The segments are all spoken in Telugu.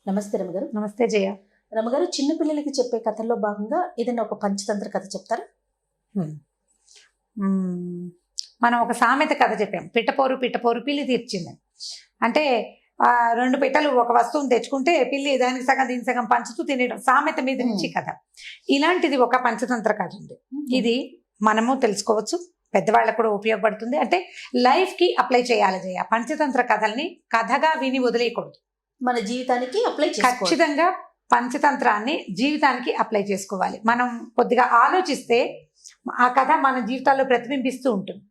నమస్తే రమగారు. నమస్తే జయ. రమగారు, చిన్న పిల్లలకి చెప్పే కథల్లో భాగంగా ఏదైనా ఒక పంచతంత్ర కథ చెప్తారా? హ్మ్. మనం ఒక సామెత కథ చెప్పాం. పిట్టపోరు పిట్టపోరు పిల్లి తీర్చింది. అంటే రెండు పిట్టలు ఒక వస్తువుని తెచ్చుకుంటే పిల్లి దానికి సగం దీని సగం పంచుతూ తినేయడం, సామెత మీద నుంచి కథ. ఇలాంటిది ఒక పంచతంత్ర కథ ఉంది. ఇది మనము తెలుసుకోవచ్చు, పెద్దవాళ్ళకు కూడా ఉపయోగపడుతుంది. అంటే లైఫ్కి అప్లై చేయాలి జయ. పంచతంత్ర కథల్ని కథగా విని వదిలేయకూడదు, మన జీవితానికి అప్లై ఖచ్చితంగా పంచతంత్రాన్ని జీవితానికి అప్లై చేసుకోవాలి. మనం కొద్దిగా ఆలోచిస్తే ఆ కథ మన జీవితాల్లో ప్రతిబింబిస్తూ ఉంటుంది.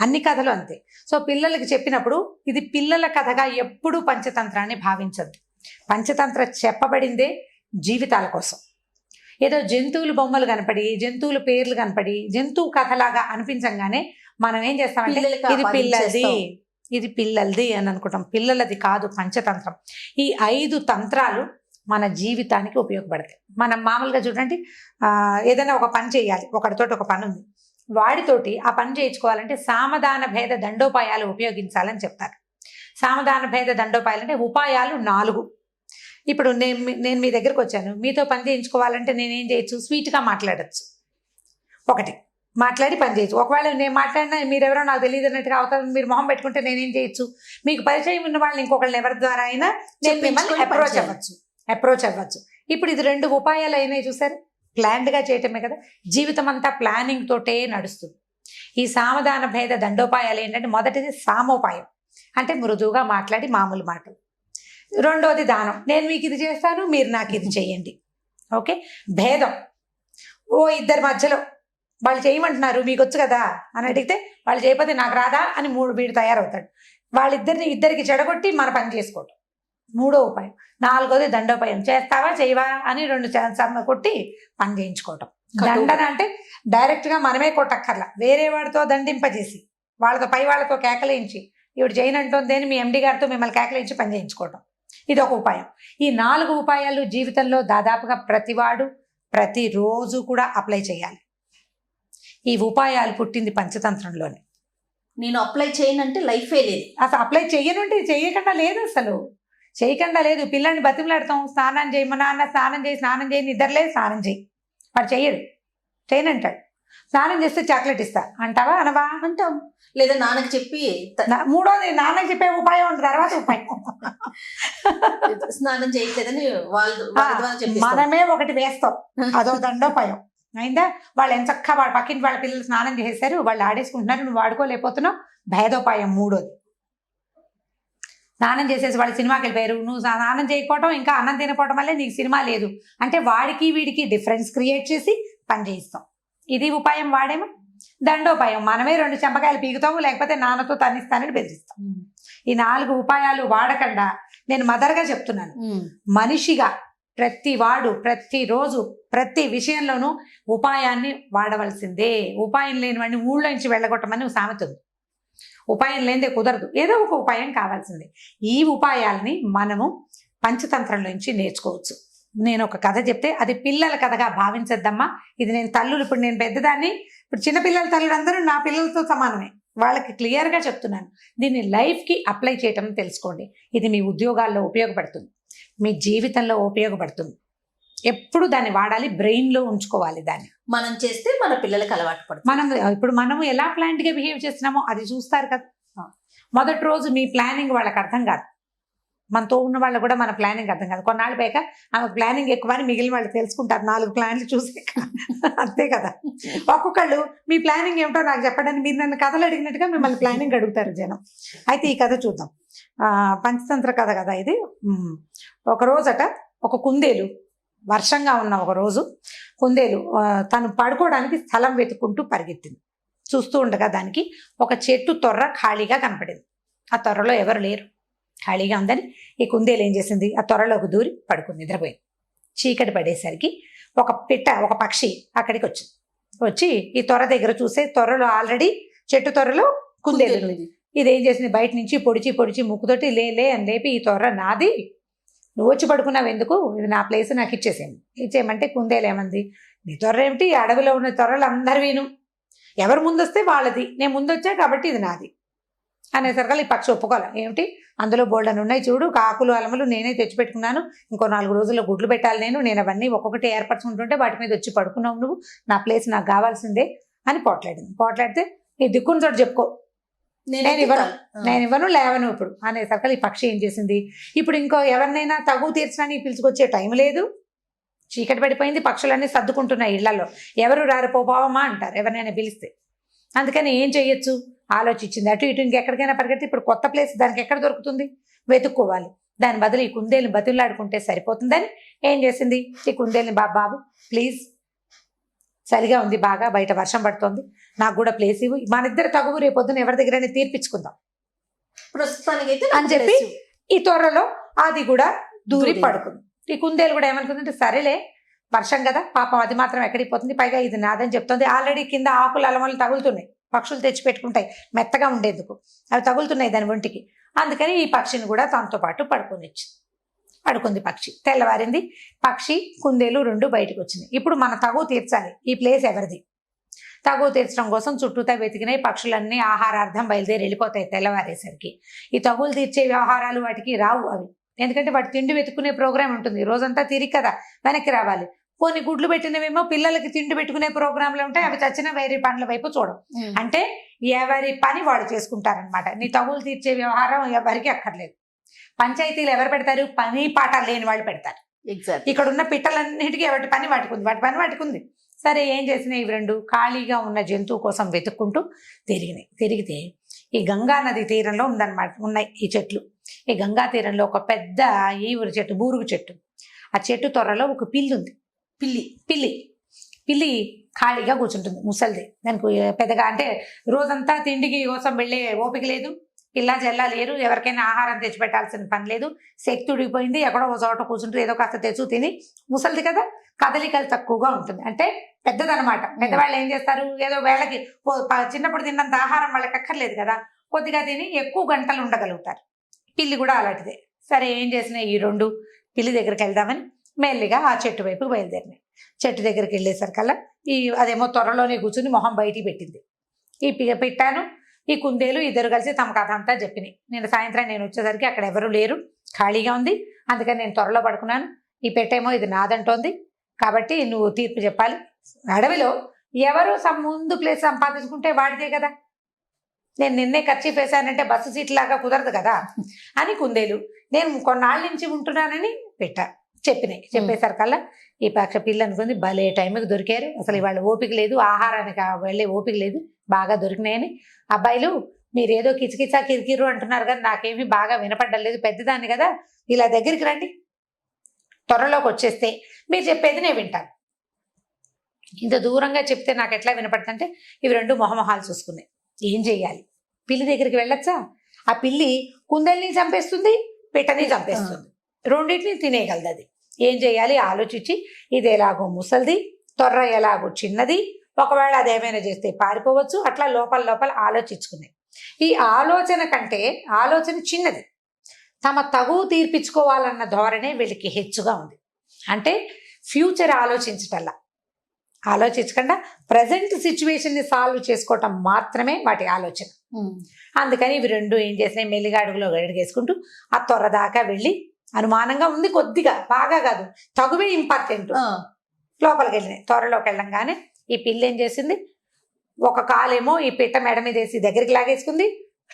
అన్ని కథలు అంతే. సో పిల్లలకి చెప్పినప్పుడు ఇది పిల్లల కథగా ఎప్పుడూ పంచతంత్రాన్ని భావించద్దు. పంచతంత్ర చెప్పబడిందే జీవితాల కోసం. ఏదో జంతువులు బొమ్మలు కనపడి, జంతువుల పేర్లు కనపడి, జంతువు కథలాగా అనిపించంగానే మనం ఏం చేస్తామంటే ఇది పిల్లలది, ఇది పిల్లలది అని అనుకుంటాం. పిల్లలది కాదు పంచతంత్రం. ఈ 5 తంత్రాలు మన జీవితానికి ఉపయోగపడతాయి. మనం మామూలుగా చూడండి, ఏదైనా ఒక పని చేయాలి, ఒకటితోటి ఒక పని ఉంది, వాడితోటి ఆ పని చేయించుకోవాలంటే సామధాన భేద దండోపాయాలు ఉపయోగించాలని చెప్తారు. సామధాన భేద దండోపాయాలు అంటే ఉపాయాలు 4. ఇప్పుడు నేను మీ దగ్గరకు వచ్చాను, మీతో పని చేయించుకోవాలంటే నేనేం చేయొచ్చు? స్వీట్గా మాట్లాడచ్చు, ఒకటి మాట్లాడి పని చేయొచ్చు. ఒకవేళ నేను మాట్లాడినా మీరెవరో నాకు తెలియదు అన్నట్టుగా అవుతారు, మీరు మొహం పెట్టుకుంటే నేనేం చేయొచ్చు? మీకు పరిచయం ఉన్న వాళ్ళని ఇంకొకళ్ళని ఎవరి ద్వారా అయినా అప్రోచ్ అవ్వచ్చు. ఇప్పుడు ఇది 2 ఉపాయాలు అయినాయి చూసారు. ప్లాన్డ్గా చేయటమే కదా. జీవితం అంతా ప్లానింగ్ తోటే నడుస్తుంది. ఈ సామధాన భేద దండోపాయాలు ఏంటంటే, మొదటిది సామోపాయం, అంటే మృదువుగా మాట్లాడి మామూలు మాటలు. రెండోది దానం, నేను మీకు ఇది చేస్తాను, మీరు నాకు ఇది చేయండి. ఓకే. భేదం, ఇద్దరి మధ్యలో వాళ్ళు చేయమంటున్నారు, మీకు వచ్చు కదా అని అడిగితే వాళ్ళు చేయకపోతే నాకు రాదా అని వీడు తయారవుతాడు. ఇద్దరికి చెడగొట్టి మన పని చేసుకోవటం మూడో ఉపాయం. 4వది దండోపాయం, చేస్తావా చేయవా అని 2 కొట్టి పని చేయించుకోవటం. దండన అంటే డైరెక్ట్గా మనమే కొట్టక్కర్లా, వేరే వాడితో దండింపజేసి వాళ్ళతో పై వాళ్ళతో కేకలేయించి ఇవిడు చేయనంటోందేని మీ ఎండి గారితో మిమ్మల్ని కేకలేయించి పని చేయించుకోవటం, ఇది ఒక ఉపాయం. ఈ 4 ఉపాయాలు జీవితంలో దాదాపుగా ప్రతివాడు ప్రతిరోజు కూడా అప్లై చేయాలి. ఈ ఉపాయాలు పుట్టింది పంచతంత్రంలోనే. నేను అప్లై చేయనంటే లైఫే లేదు. అసలు అప్లై చెయ్యనంటే చేయకుండా లేదు, అసలు చేయకుండా లేదు. పిల్లల్ని బతిమలాడతాం, స్నానం చేయి, మా నాన్న స్నానం చేయి నిద్రలేదు, స్నానం చేయి, వాడు చెయ్యడు, చేయనంటాడు. స్నానం చేస్తే చాక్లెట్ ఇస్తా అంటావా? అనవా? అంటాం. లేదా నాన్నకి చెప్పి, మూడోది నాన్నకి చెప్పే ఉపాయం ఉంది, తర్వాత ఉపాయం. స్నానం చేయట్లేదని మనమే ఒకటి వేస్తాం, అదో దండోపాయం అయిందా? వాళ్ళు ఎంచక్క వాళ్ళ పక్కింటి వాళ్ళ పిల్లలు స్నానం చేసేసారు, వాళ్ళు ఆడేసుకుంటున్నారు, నువ్వు వాడుకోలేకపోతున్నావు, భేదోపాయం మూడోది. స్నానం చేసేసి వాళ్ళు సినిమాకి వెళ్ళిపోయారు, నువ్వు స్నానం చేయకపోవటం ఇంకా అన్నం తినకపోవడం వల్లే నీకు సినిమా లేదు అంటే వాడికి వీడికి డిఫరెన్స్ క్రియేట్ చేసి పని చేయిస్తాం. ఇది ఉపాయం. వాడేమో దండోపాయం, మనమే 2 చెంపకాయలు పీకుతాము, లేకపోతే నాన్నతో తన్నిస్తానని బెదిరిస్తాం. ఈ 4 ఉపాయాలు వాడకుండా, నేను మదర్గా చెప్తున్నాను, మనిషిగా ప్రతివాడు ప్రతిరోజు ప్రతి విషయంలోనూ ఉపాయాన్ని వాడవలసిందే. ఉపాయం లేని వాడిని ఊళ్ళో నుంచి వెళ్ళగొట్టమని సామెత ఉంది. ఉపాయం లేనిదే కుదరదు, ఏదో ఒక ఉపాయం కావాల్సిందే. ఈ ఉపాయాలని మనము పంచతంత్రంలో నుంచి నేర్చుకోవచ్చు. నేను ఒక కథ చెప్తే అది పిల్లల కథగా భావించద్దమ్మా. ఇది నేను తల్లులు, ఇప్పుడు నేను పెద్దదాన్ని, ఇప్పుడు చిన్నపిల్లల తల్లులు అందరూ నా పిల్లలతో సమానమే, వాళ్ళకి క్లియర్గా చెప్తున్నాను. దీన్ని లైఫ్కి అప్లై చేయటం తెలుసుకోండి. ఇది మీ ఉద్యోగాల్లో ఉపయోగపడుతుంది, మీ జీవితంలో ఉపయోగపడుతుంది. ఎప్పుడు దాన్ని వాడాలి, బ్రెయిన్లో ఉంచుకోవాలి. దాన్ని మనం చేస్తే మన పిల్లలకి అలవాటు పడుతుంది. ఇప్పుడు మనము ఎలా ప్లాన్డ్గా బిహేవ్ చేస్తున్నామో అది చూస్తారు కదా. మొదటి రోజు మీ ప్లానింగ్ వాళ్ళకి అర్థం కాదు, మనతో ఉన్న వాళ్ళు కూడా మన ప్లానింగ్ అర్థం కాదు. కొన్నాళ్ళు పైగా ఆమె ప్లానింగ్ ఎక్కువ అని మిగిలిన వాళ్ళు తెలుసుకుంటారు 4 ప్లాన్లు చూసే. అంతే కదా. ఒక్కొక్కళ్ళు మీ ప్లానింగ్ ఏమిటో నాకు చెప్పడానికి మీరు నన్ను కథలు అడిగినట్టుగా మిమ్మల్ని ప్లానింగ్ అడుగుతారు జనం. అయితే ఈ కథ చూద్దాం. పంచతంత్ర కథ కదా ఇది. ఒక రోజట ఒక కుందేలు, వర్షంగా ఉన్న ఒక రోజు కుందేలు తను పడుకోవడానికి స్థలం వెతుక్కుంటూ పరిగెత్తింది. చూస్తూ ఉండగా దానికి ఒక చెట్టు తొర్ర ఖాళీగా కనపడింది. ఆ తొర్రలో ఎవరు లేరు, ఖాళీగా ఉందని ఈ కుందేలు ఏం చేసింది, ఆ తొర్రలోకి దూరి పడుకుంది, నిద్రపోయింది. చీకటి పడేసరికి ఒక పక్షి అక్కడికి వచ్చి ఈ తొర్ర దగ్గర చూసే, తొర్రలో ఆల్రెడీ చెట్టు తొర్రలో కుందేలు. ఇదేం చేసింది, బయట నుంచి పొడిచి ముక్కుతోటి లే అని లేపి, ఈ తొర్ర నాది, నువ్వు వచ్చి పడుకున్నావు ఎందుకు, ఇది నా ప్లేస్, నాకు ఇచ్చేయమంటే కుందేలు ఏమంది, నీ తొర్ర ఏమిటి, అడవిలో ఉన్న తొర్రలు అందరు విను, ఎవరు ముందొస్తే వాళ్ళది, నేను ముందొచ్చా కాబట్టి ఇది నాది. అనేసరికి ఈ పక్షి ఒప్పుకోవాలి. ఏమిటి అందులో బోల్డన్ ఉన్నాయి చూడు, కాకులు అలమలు నేనే తెచ్చిపెట్టుకున్నాను, ఇంకో 4 రోజుల్లో గుడ్లు పెట్టాలి, నేను అవన్నీ ఒక్కొక్కటి ఏర్పరచుకుంటుంటే వాటి మీద వచ్చి పడుకున్నావు నువ్వు, నా ప్లేస్ నాకు కావాల్సిందే అని పోట్లాడితే నీ దిక్కుని చోటు చెప్పుకో, నేను ఇవ్వను లేవను ఇప్పుడు అనేసరికి ఈ పక్షి ఏం చేసింది, ఇప్పుడు ఇంకో ఎవరినైనా తగు తీర్చడానికి పిలుచుకొచ్చే టైం లేదు, చీకటి పడిపోయింది, పక్షులన్నీ సర్దుకుంటున్నాయి ఇళ్లలో, ఎవరు రారిపోవమ్మా అంటారు ఎవరినైనా పిలిస్తే. అందుకని ఏం చెయ్యొచ్చు ఆలోచించింది, అటు ఇటు ఇంకెక్కడికైనా పరిగెత్తి ఇప్పుడు కొత్త ప్లేస్ దానికి ఎక్కడ దొరుకుతుంది, వెతుక్కోవాలి. దాని బదులు ఈ కుందేలుని బతులాడుకుంటే సరిపోతుందని ఏం చేసింది, ఈ కుందేలుని బాబు ప్లీజ్ చలిగా ఉంది బాగా, బయట వర్షం పడుతోంది, నాకు కూడా ప్లేస్ ఇవ్వు, మన ఇద్దరు తగువు రేపొద్దున ఎవరి దగ్గరైనా తీర్పించుకుందాం ప్రస్తుతానికి అని చెప్పి ఈ త్వరలో అది కూడా దూరి పడుకుంది. ఈ కుందేలు కూడా ఏమనుకుందంటే సరేలే వర్షం కదా పాపం అది మాత్రం ఎక్కడికి పోతుంది, పైగా ఇది నాదని చెప్తుంది, ఆల్రెడీ కింద ఆకులు అలమలు తగులుతున్నాయి, పక్షులు తెచ్చి పెట్టుకుంటాయి మెత్తగా ఉండేందుకు, అవి తగులుతున్నాయి దాని ఒంటికి. అందుకని ఈ పక్షిని కూడా తనతో పాటు పడుకుంది పక్షి. తెల్లవారింది, పక్షి కుందేలు 2 బయటకు వచ్చినాయి. ఇప్పుడు మన తగువ తీర్చాలి, ఈ ప్లేస్ ఎవరిది, తగువ తీర్చడం కోసం చుట్టూతా వెతికినాయి పక్షులన్నీ ఆహారార్థం బయలుదేరి వెళ్ళిపోతాయి తెల్లవారేసరికి. ఈ తగులు తీర్చే వ్యవహారాలు వాటికి రావు అవి, ఎందుకంటే వాటి తిండి వెతుక్కునే ప్రోగ్రాం ఉంటుంది, రోజంతా తిరిగి కదా వెనక్కి రావాలి. కొన్ని గుడ్లు పెట్టినవేమో పిల్లలకి తిండి పెట్టుకునే ప్రోగ్రాంలు ఉంటాయి, అవి చచ్చిన వేరే పనుల వైపు చూడం. అంటే ఎవరి పని వాడు చేసుకుంటారనమాట. నీ తగులు తీర్చే వ్యవహారం ఎవరికి అక్కర్లేదు. పంచాయతీలు ఎవరు పెడతారు, పని పాట లేని వాళ్ళు పెడతారు. ఇక్కడ ఉన్న పిట్టలన్నిటికీ వాటి పని వాటికుంది. సరే ఏం చేసినాయి, ఇవి 2 ఖాళీగా ఉన్న జంతువు కోసం వెతుక్కుంటూ తిరిగితే ఈ గంగా నది తీరంలో ఉన్నాయి ఈ చెట్లు. ఈ గంగా తీరంలో ఒక పెద్ద ఈవురు చెట్టు, బూరుగు చెట్టు, ఆ చెట్టు త్వరలో ఒక పిల్లి ఉంది. పిల్లి ఖాళీగా కూర్చుంటుంది, ముసలిది. దానికి పెద్దగా అంటే రోజంతా తిండికి కోసం వెళ్ళే ఓపిక లేదు, పిల్ల జల్లా లేరు, ఎవరికైనా ఆహారం తెచ్చిపెట్టాల్సిన పని లేదు, శక్తి ఉడిగిపోయింది, ఎక్కడో ఒక చోట కూర్చుంటుంది, ఏదో కాస్త తెచ్చు తిని, ముసలిది కదా కదలికలు తక్కువగా ఉంటుంది, అంటే పెద్దదనమాట. పెద్దవాళ్ళు ఏం చేస్తారు, ఏదో వేళకి చిన్నప్పుడు తిన్నంత ఆహారం వాళ్ళకి అక్కర్లేదు కదా, కొద్దిగా తిని ఎక్కువ గంటలు ఉండగలుగుతారు. పిల్లి కూడా అలాంటిదే. సరే ఏం చేసినాయి, ఈ 2 పిల్లి దగ్గరికి వెళ్దామని మెల్లిగా ఆ చెట్టు వైపుకి బయలుదేరినాయి. చెట్టు దగ్గరికి వెళ్ళేసరికల్లా అదేమో త్వరలోనే కూర్చుని మొహం బయటికి పెట్టింది. ఈ పిట్టాను ఈ కుందేలు ఇద్దరు కలిసి తమ కథ అంతా చెప్పినాయి. సాయంత్రం నేను వచ్చేసరికి అక్కడ ఎవరు లేరు, ఖాళీగా ఉంది, అందుకని నేను త్వరలో పడుకున్నాను, ఈ పెట్టేమో ఇది నాదంటోంది, కాబట్టి నువ్వు తీర్పు చెప్పాలి. అడవిలో ఎవరు ముందు ప్లేస్ సంపాదించుకుంటే వాడిదే కదా, నేను నిన్నే ఖర్చు వేశానంటే బస్సు సీట్ లాగా కుదరదు కదా అని కుందేలు, నేను కొన్నాళ్ళ నుంచి ఉంటున్నానని చెప్పేసరికల్లా ఈ పక్ష పిల్ల అనుకుంది, భలే టైంకి దొరికారు, అసలు ఇవాళ ఓపిక లేదు, ఆహారానికి వెళ్ళే ఓపిక లేదు, బాగా దొరికినాయని. అబ్బాయిలు మీరేదో కిచకిచా కిరికిరు అంటున్నారు కదా, నాకేమీ బాగా వినపడ్డలేదు, పెద్దదాన్ని కదా, ఇలా దగ్గరికి రండి, త్వరలోకి వచ్చేస్తే మీరు చెప్పేది నేను వింటాను. ఇంత దూరంగా చెప్తే నాకు ఎట్లా వినపడుతుంటే ఇవి 2 మొహమొహాలు చూసుకున్నాయి. ఏం చెయ్యాలి, పిల్లి దగ్గరికి వెళ్ళొచ్చా, ఆ పిల్లి కుందేల్ని చంపేస్తుంది, పిట్టని చంపేస్తుంది, రెండింటిని తినేయగలదు. అది ఏం చేయాలి ఆలోచించి, ఇది ఎలాగో ముసలిది, తొర్ర ఎలాగో చిన్నది, ఒకవేళ అదేమైనా చేస్తే పారిపోవచ్చు, అట్లా లోపల ఆలోచించుకున్నాయి. ఈ ఆలోచన కంటే ఆలోచన చిన్నది, తమ తగువ తీర్పించుకోవాలన్న ధోరణే వీళ్ళకి హెచ్చుగా ఉంది. అంటే ఫ్యూచర్ ఆలోచించకుండా ప్రజెంట్ సిచ్యువేషన్ని సాల్వ్ చేసుకోవటం మాత్రమే వాటి ఆలోచన. అందుకని ఇవి 2 ఏం చేసినాయి, మెల్లిగా అడుగులో అడుగేసుకుంటూ ఆ త్వర దాకా వెళ్ళి, అనుమానంగా ఉంది కొద్దిగా, బాగా కాదు, తగువే ఇంపార్టెంట్, లోపలికి వెళ్ళినాయి. త్వరలోకి వెళ్ళంగానే ఈ పిల్లి ఏం చేసింది, ఒక కాలేమో ఈ పిట్ట మెడ మీద వేసి దగ్గరికి లాగేసుకుంది,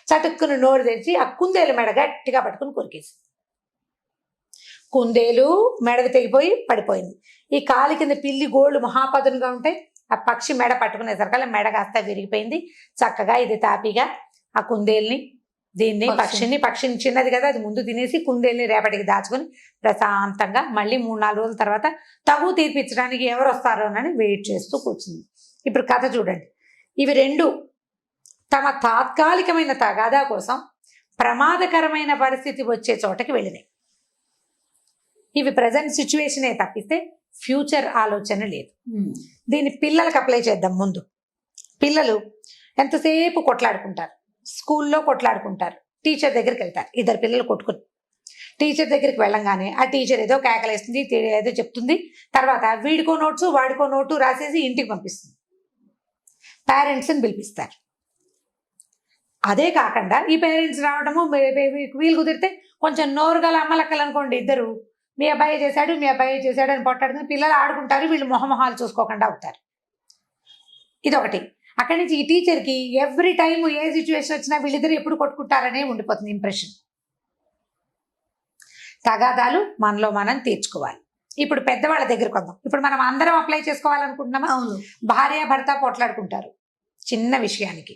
చటుక్కును నోరు తెరిచి ఆ కుందేలు మెడ గట్టిగా పట్టుకుని కొరికేసి, కుందేలు మెడకు తెగిపోయి పడిపోయింది. ఈ కాలి కింద పిల్లి గోళ్ళు మహాపదునుగా ఉంటాయి, ఆ పక్షి మెడ పట్టుకునేసరికల్లా మెడ కాస్త విరిగిపోయింది. చక్కగా ఇది తాపిగా ఆ కుందేల్ని పక్షిని చిన్నది కదా, అది ముందు తినేసి కుందేల్ని రేపటికి దాచుకొని ప్రశాంతంగా మళ్ళీ 3-4 రోజుల తర్వాత తగు తీర్పించడానికి ఎవరు వస్తారోనని వెయిట్ చేస్తూ కూర్చుంది. ఇప్పుడు కథ చూడండి, ఇవి 2 తమ తాత్కాలికమైన తగాదా కోసం ప్రమాదకరమైన పరిస్థితి వచ్చే చోటకి వెళ్ళినాయి. ఇవి ప్రజెంట్ సిచ్యువేషనే తప్పిస్తే ఫ్యూచర్ ఆలోచన లేదు. దీన్ని పిల్లలకు అప్లై చేద్దాం. ముందు పిల్లలు ఎంతసేపు కొట్లాడుకుంటారు, స్కూల్లో కొట్లాడుకుంటారు, టీచర్ దగ్గరికి వెళ్తారు, 2 పిల్లలు కొట్టుకుని టీచర్ దగ్గరికి వెళ్ళంగానే ఆ టీచర్ ఏదో కేకలేస్తుంది, ఏదో చెప్తుంది, తర్వాత వీడికో నోట్సు వాడికో నోటు రాసేసి ఇంటికి పంపిస్తుంది. పేరెంట్స్ని పిలిపిస్తారు. అదే కాకుండా ఈ పేరెంట్స్ రావడము వీలు కుదిరితే కొంచెం నోరు గల అమ్మలక్కలు అనుకోండి, ఇద్దరు మీ అబ్బాయి చేశాడు అని పొట్టాడుకుని పిల్లలు ఆడుకుంటారు, వీళ్ళు మొహమొహాలు చూసుకోకుండా అవుతారు. ఇదొకటి. అక్కడి నుంచి ఈ టీచర్కి ఎవ్రీ టైం ఏ సిచ్యువేషన్ వచ్చినా వీళ్ళిద్దరు ఎప్పుడు కొట్టుకుంటారనే ఉండిపోతుంది ఇంప్రెషన్. తగాదాలు మనలో మనం తీర్చుకోవాలి. ఇప్పుడు పెద్దవాళ్ళ దగ్గరకు వద్దాం. ఇప్పుడు మనం అందరం అప్లై చేసుకోవాలనుకుంటున్నామా? అవును. భార్య భర్త పోట్లాడుకుంటారు చిన్న విషయానికి,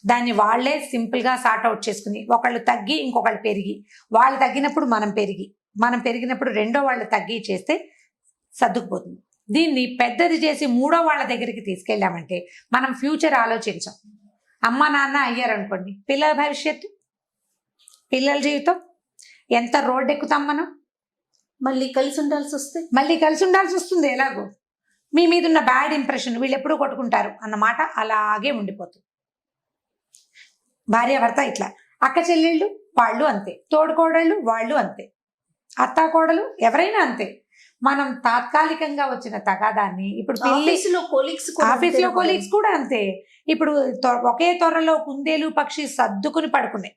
దాన్ని వాళ్లే సింపుల్గా సార్ట్అవుట్ చేసుకుని, ఒకళ్ళు తగ్గి ఇంకొకళ్ళు పెరిగి, వాళ్ళు తగ్గినప్పుడు మనం పెరిగినప్పుడు రెండో వాళ్ళు తగ్గి చేస్తే సర్దుకుపోతుంది. దీన్ని పెద్దది చేసి మూడో వాళ్ళ దగ్గరికి తీసుకెళ్ళామంటే మనం ఫ్యూచర్ ఆలోచించాం. అమ్మ నాన్న అయ్యారనుకోండి, పిల్లల భవిష్యత్తు, పిల్లల జీవితం, ఎంత రోడ్డు ఎక్కుతాం మనం, మళ్ళీ కలిసి ఉండాల్సి వస్తుంది. ఎలాగో మీ మీద ఉన్న బ్యాడ్ ఇంప్రెషన్ వీళ్ళు ఎప్పుడూ కొట్టుకుంటారు అన్నమాట అలాగే ఉండిపోతుంది. భార్య భర్త ఇట్లా, అక్క చెల్లెళ్ళు వాళ్ళు అంతే, తోడుకోడళ్ళు వాళ్ళు అంతే, అత్తా కోడలు ఎవరైనా అంతే. మనం తాత్కాలికంగా వచ్చిన తగాదాన్ని ఇప్పుడు ఆఫీసులో కొలీగ్స్ కూడా అంతే. ఇప్పుడు ఒకే త్వరలో కుందేలు పక్షి సర్దుకుని పడుకునే,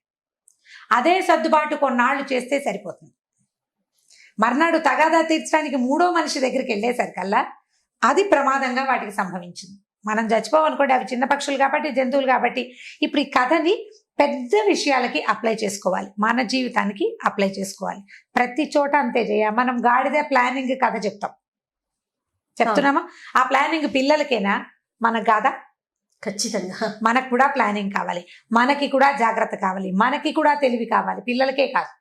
అదే సర్దుబాటు కొన్నాళ్ళు చేస్తే సరిపోతుంది. మర్నాడు తగాదా తీర్చడానికి మూడో మనిషి దగ్గరికి వెళ్ళేసరికల్లా అది ప్రమాదంగా వాటికి సంభవించింది. మనం చచ్చిపోవనుకోండి, అవి చిన్న పక్షులు కాబట్టి, జంతువులు కాబట్టి. ఇప్పుడు ఈ కథని పెద్ద విషయాలకి అప్లై చేసుకోవాలి, మన జీవితానికి అప్లై చేసుకోవాలి. ప్రతి చోట అంతే చేయాలి. మనం గాడిద ప్లానింగ్ కథ చెప్తున్నామా? ఆ ప్లానింగ్ పిల్లలకేనా? మనకు కాదా? ఖచ్చితంగా మనకు కూడా ప్లానింగ్ కావాలి, మనకి కూడా జాగ్రత్త కావాలి, మనకి కూడా తెలివి కావాలి, పిల్లలకే కాదు.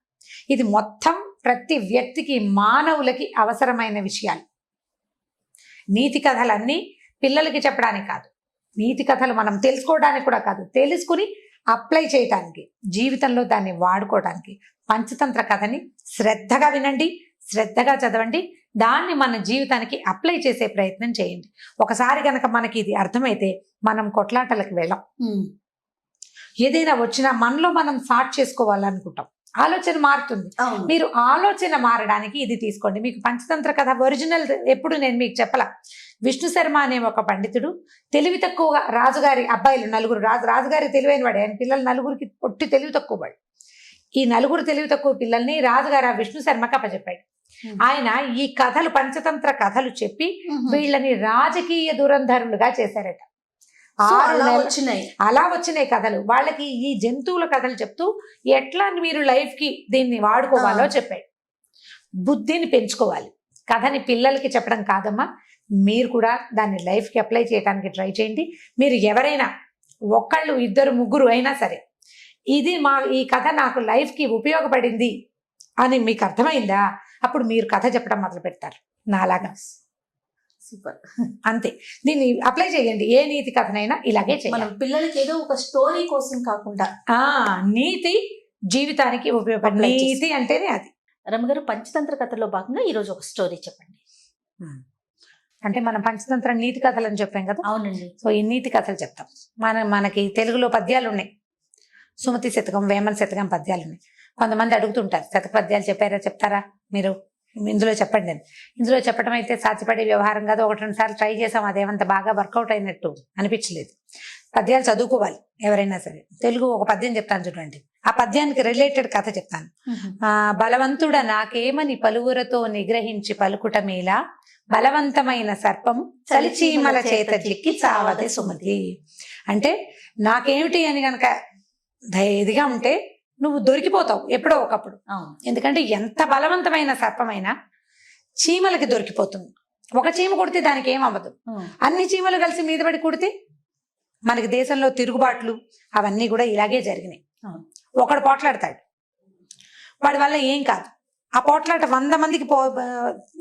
ఇది మొత్తం ప్రతి వ్యక్తికి, మానవులకి అవసరమైన విషయాలు. నీతి కథలన్నీ పిల్లలకి చెప్పడానికి కాదు, నీతి కథలు మనం తెలుసుకోవడానికి కూడా కాదు, తెలుసుకుని అప్లై చేయటానికి, జీవితంలో దాన్ని వాడుకోవడానికి. పంచతంత్ర కథని శ్రద్ధగా వినండి, శ్రద్ధగా చదవండి, దాన్ని మన జీవితానికి అప్లై చేసే ప్రయత్నం చేయండి. ఒకసారి కనుక మనకి ఇది అర్థమైతే మనం కొట్లాటలకు వెళ్ళాం. ఏదైనా వచ్చినా మనలో మనం సార్ట్ చేసుకోవాలనుకుంటాం, ఆలోచన మారుతుంది. మీరు ఆలోచన మారడానికి ఇది తీసుకోండి. మీకు పంచతంత్ర కథ ఒరిజినల్ ఎప్పుడు నేను మీకు చెప్పలా. విష్ణు శర్మ అనే ఒక పండితుడు తెలివి తక్కువగా, రాజుగారి అబ్బాయిలు నలుగురు, రాజుగారి తెలివైన వాడు, ఆయన పిల్లలు నలుగురికి పొట్టి తెలివి తక్కువ వాడు. ఈ నలుగురు తెలివి తక్కువ పిల్లల్ని రాజుగారు విష్ణు శర్మకి అప్పచెప్పాడు. ఆయన ఈ కథలు, పంచతంత్ర కథలు చెప్పి వీళ్ళని రాజకీయ దురంధరులుగా చేశారట. అలా వచ్చినాయి కథలు. వాళ్ళకి ఈ జంతువుల కథలు చెప్తూ ఎట్లా మీరు లైఫ్ కి దీన్ని వాడుకోవాలో చెప్పాడు. బుద్ధిని పెంచుకోవాలి. కథని పిల్లలకి చెప్పడం కాదమ్మా, మీరు కూడా దాన్ని లైఫ్ కి అప్లై చేయడానికి ట్రై చేయండి. మీరు ఎవరైనా ఒకళ్ళు, ఇద్దరు, ముగ్గురు అయినా సరే, ఇది ఈ కథ నాకు లైఫ్ కి ఉపయోగపడింది అని మీకు అర్థమైందా, అప్పుడు మీరు కథ చెప్పడం మొదలు పెడతారు నాలాగా. సూపర్. అంతే, దీన్ని అప్లై చేయండి. ఏ నీతి కథనైనా ఇలాగే చేయాలి. మనం పిల్లలకి ఏదో ఒక స్టోరీ కోసం కాకుండా నీతి జీవితానికి ఉపయోగపడే నీతి అంటేనే అది. రమగారు, పంచతంత్ర కథలో భాగంగా ఈరోజు ఒక స్టోరీ చెప్పండి. అంటే మనం పంచతంత్ర నీతి కథలు అని చెప్పాం కదా. అవునండి. సో ఈ నీతి కథలు చెప్తాం. మనకి తెలుగులో పద్యాలు ఉన్నాయి. సుమతి శతకం, వేమన శతకం పద్యాలు ఉన్నాయి. కొంతమంది అడుగుతుంటారు, శతక పద్యాలు చెప్తారా మీరు, ఇందులో చెప్పండి అని. ఇందులో చెప్పడం అయితే సాధ్యపడే వ్యవహారం కాదు. 1-2 సార్లు ట్రై చేసాం, అదేమంత బాగా వర్కౌట్ అయినట్టు అనిపించలేదు. పద్యాలు చదువుకోవాలి ఎవరైనా సరే. తెలుగు ఒక పద్యం చెప్తాను చూడండి, ఆ పద్యానికి రిలేటెడ్ కథ చెప్తాను. బలవంతుడ నాకేమని పలువురతో నిగ్రహించి పలుకుట మేలా, బలవంతమైన సర్పము చలిచీమల చేత చిక్కి చావదే సుమతి. అంటే నాకేమిటి అని గనక ఇదిగా ఉంటే నువ్వు దొరికిపోతావు ఎప్పుడో ఒకప్పుడు. ఎందుకంటే ఎంత బలవంతమైన సర్పమైనా చీమలకి దొరికిపోతుంది. ఒక చీమ కొడితే దానికి ఏమవ్వదు, అన్ని చీమలు కలిసి మీద పడి కొడితే మనకి దేశంలో తిరుగుబాట్లు అవన్నీ కూడా ఇలాగే జరిగినాయి. ఒకడు పోట్లాడతాడు, వాడి వల్ల ఏం కాదు. ఆ పోట్లాట 100 మందికి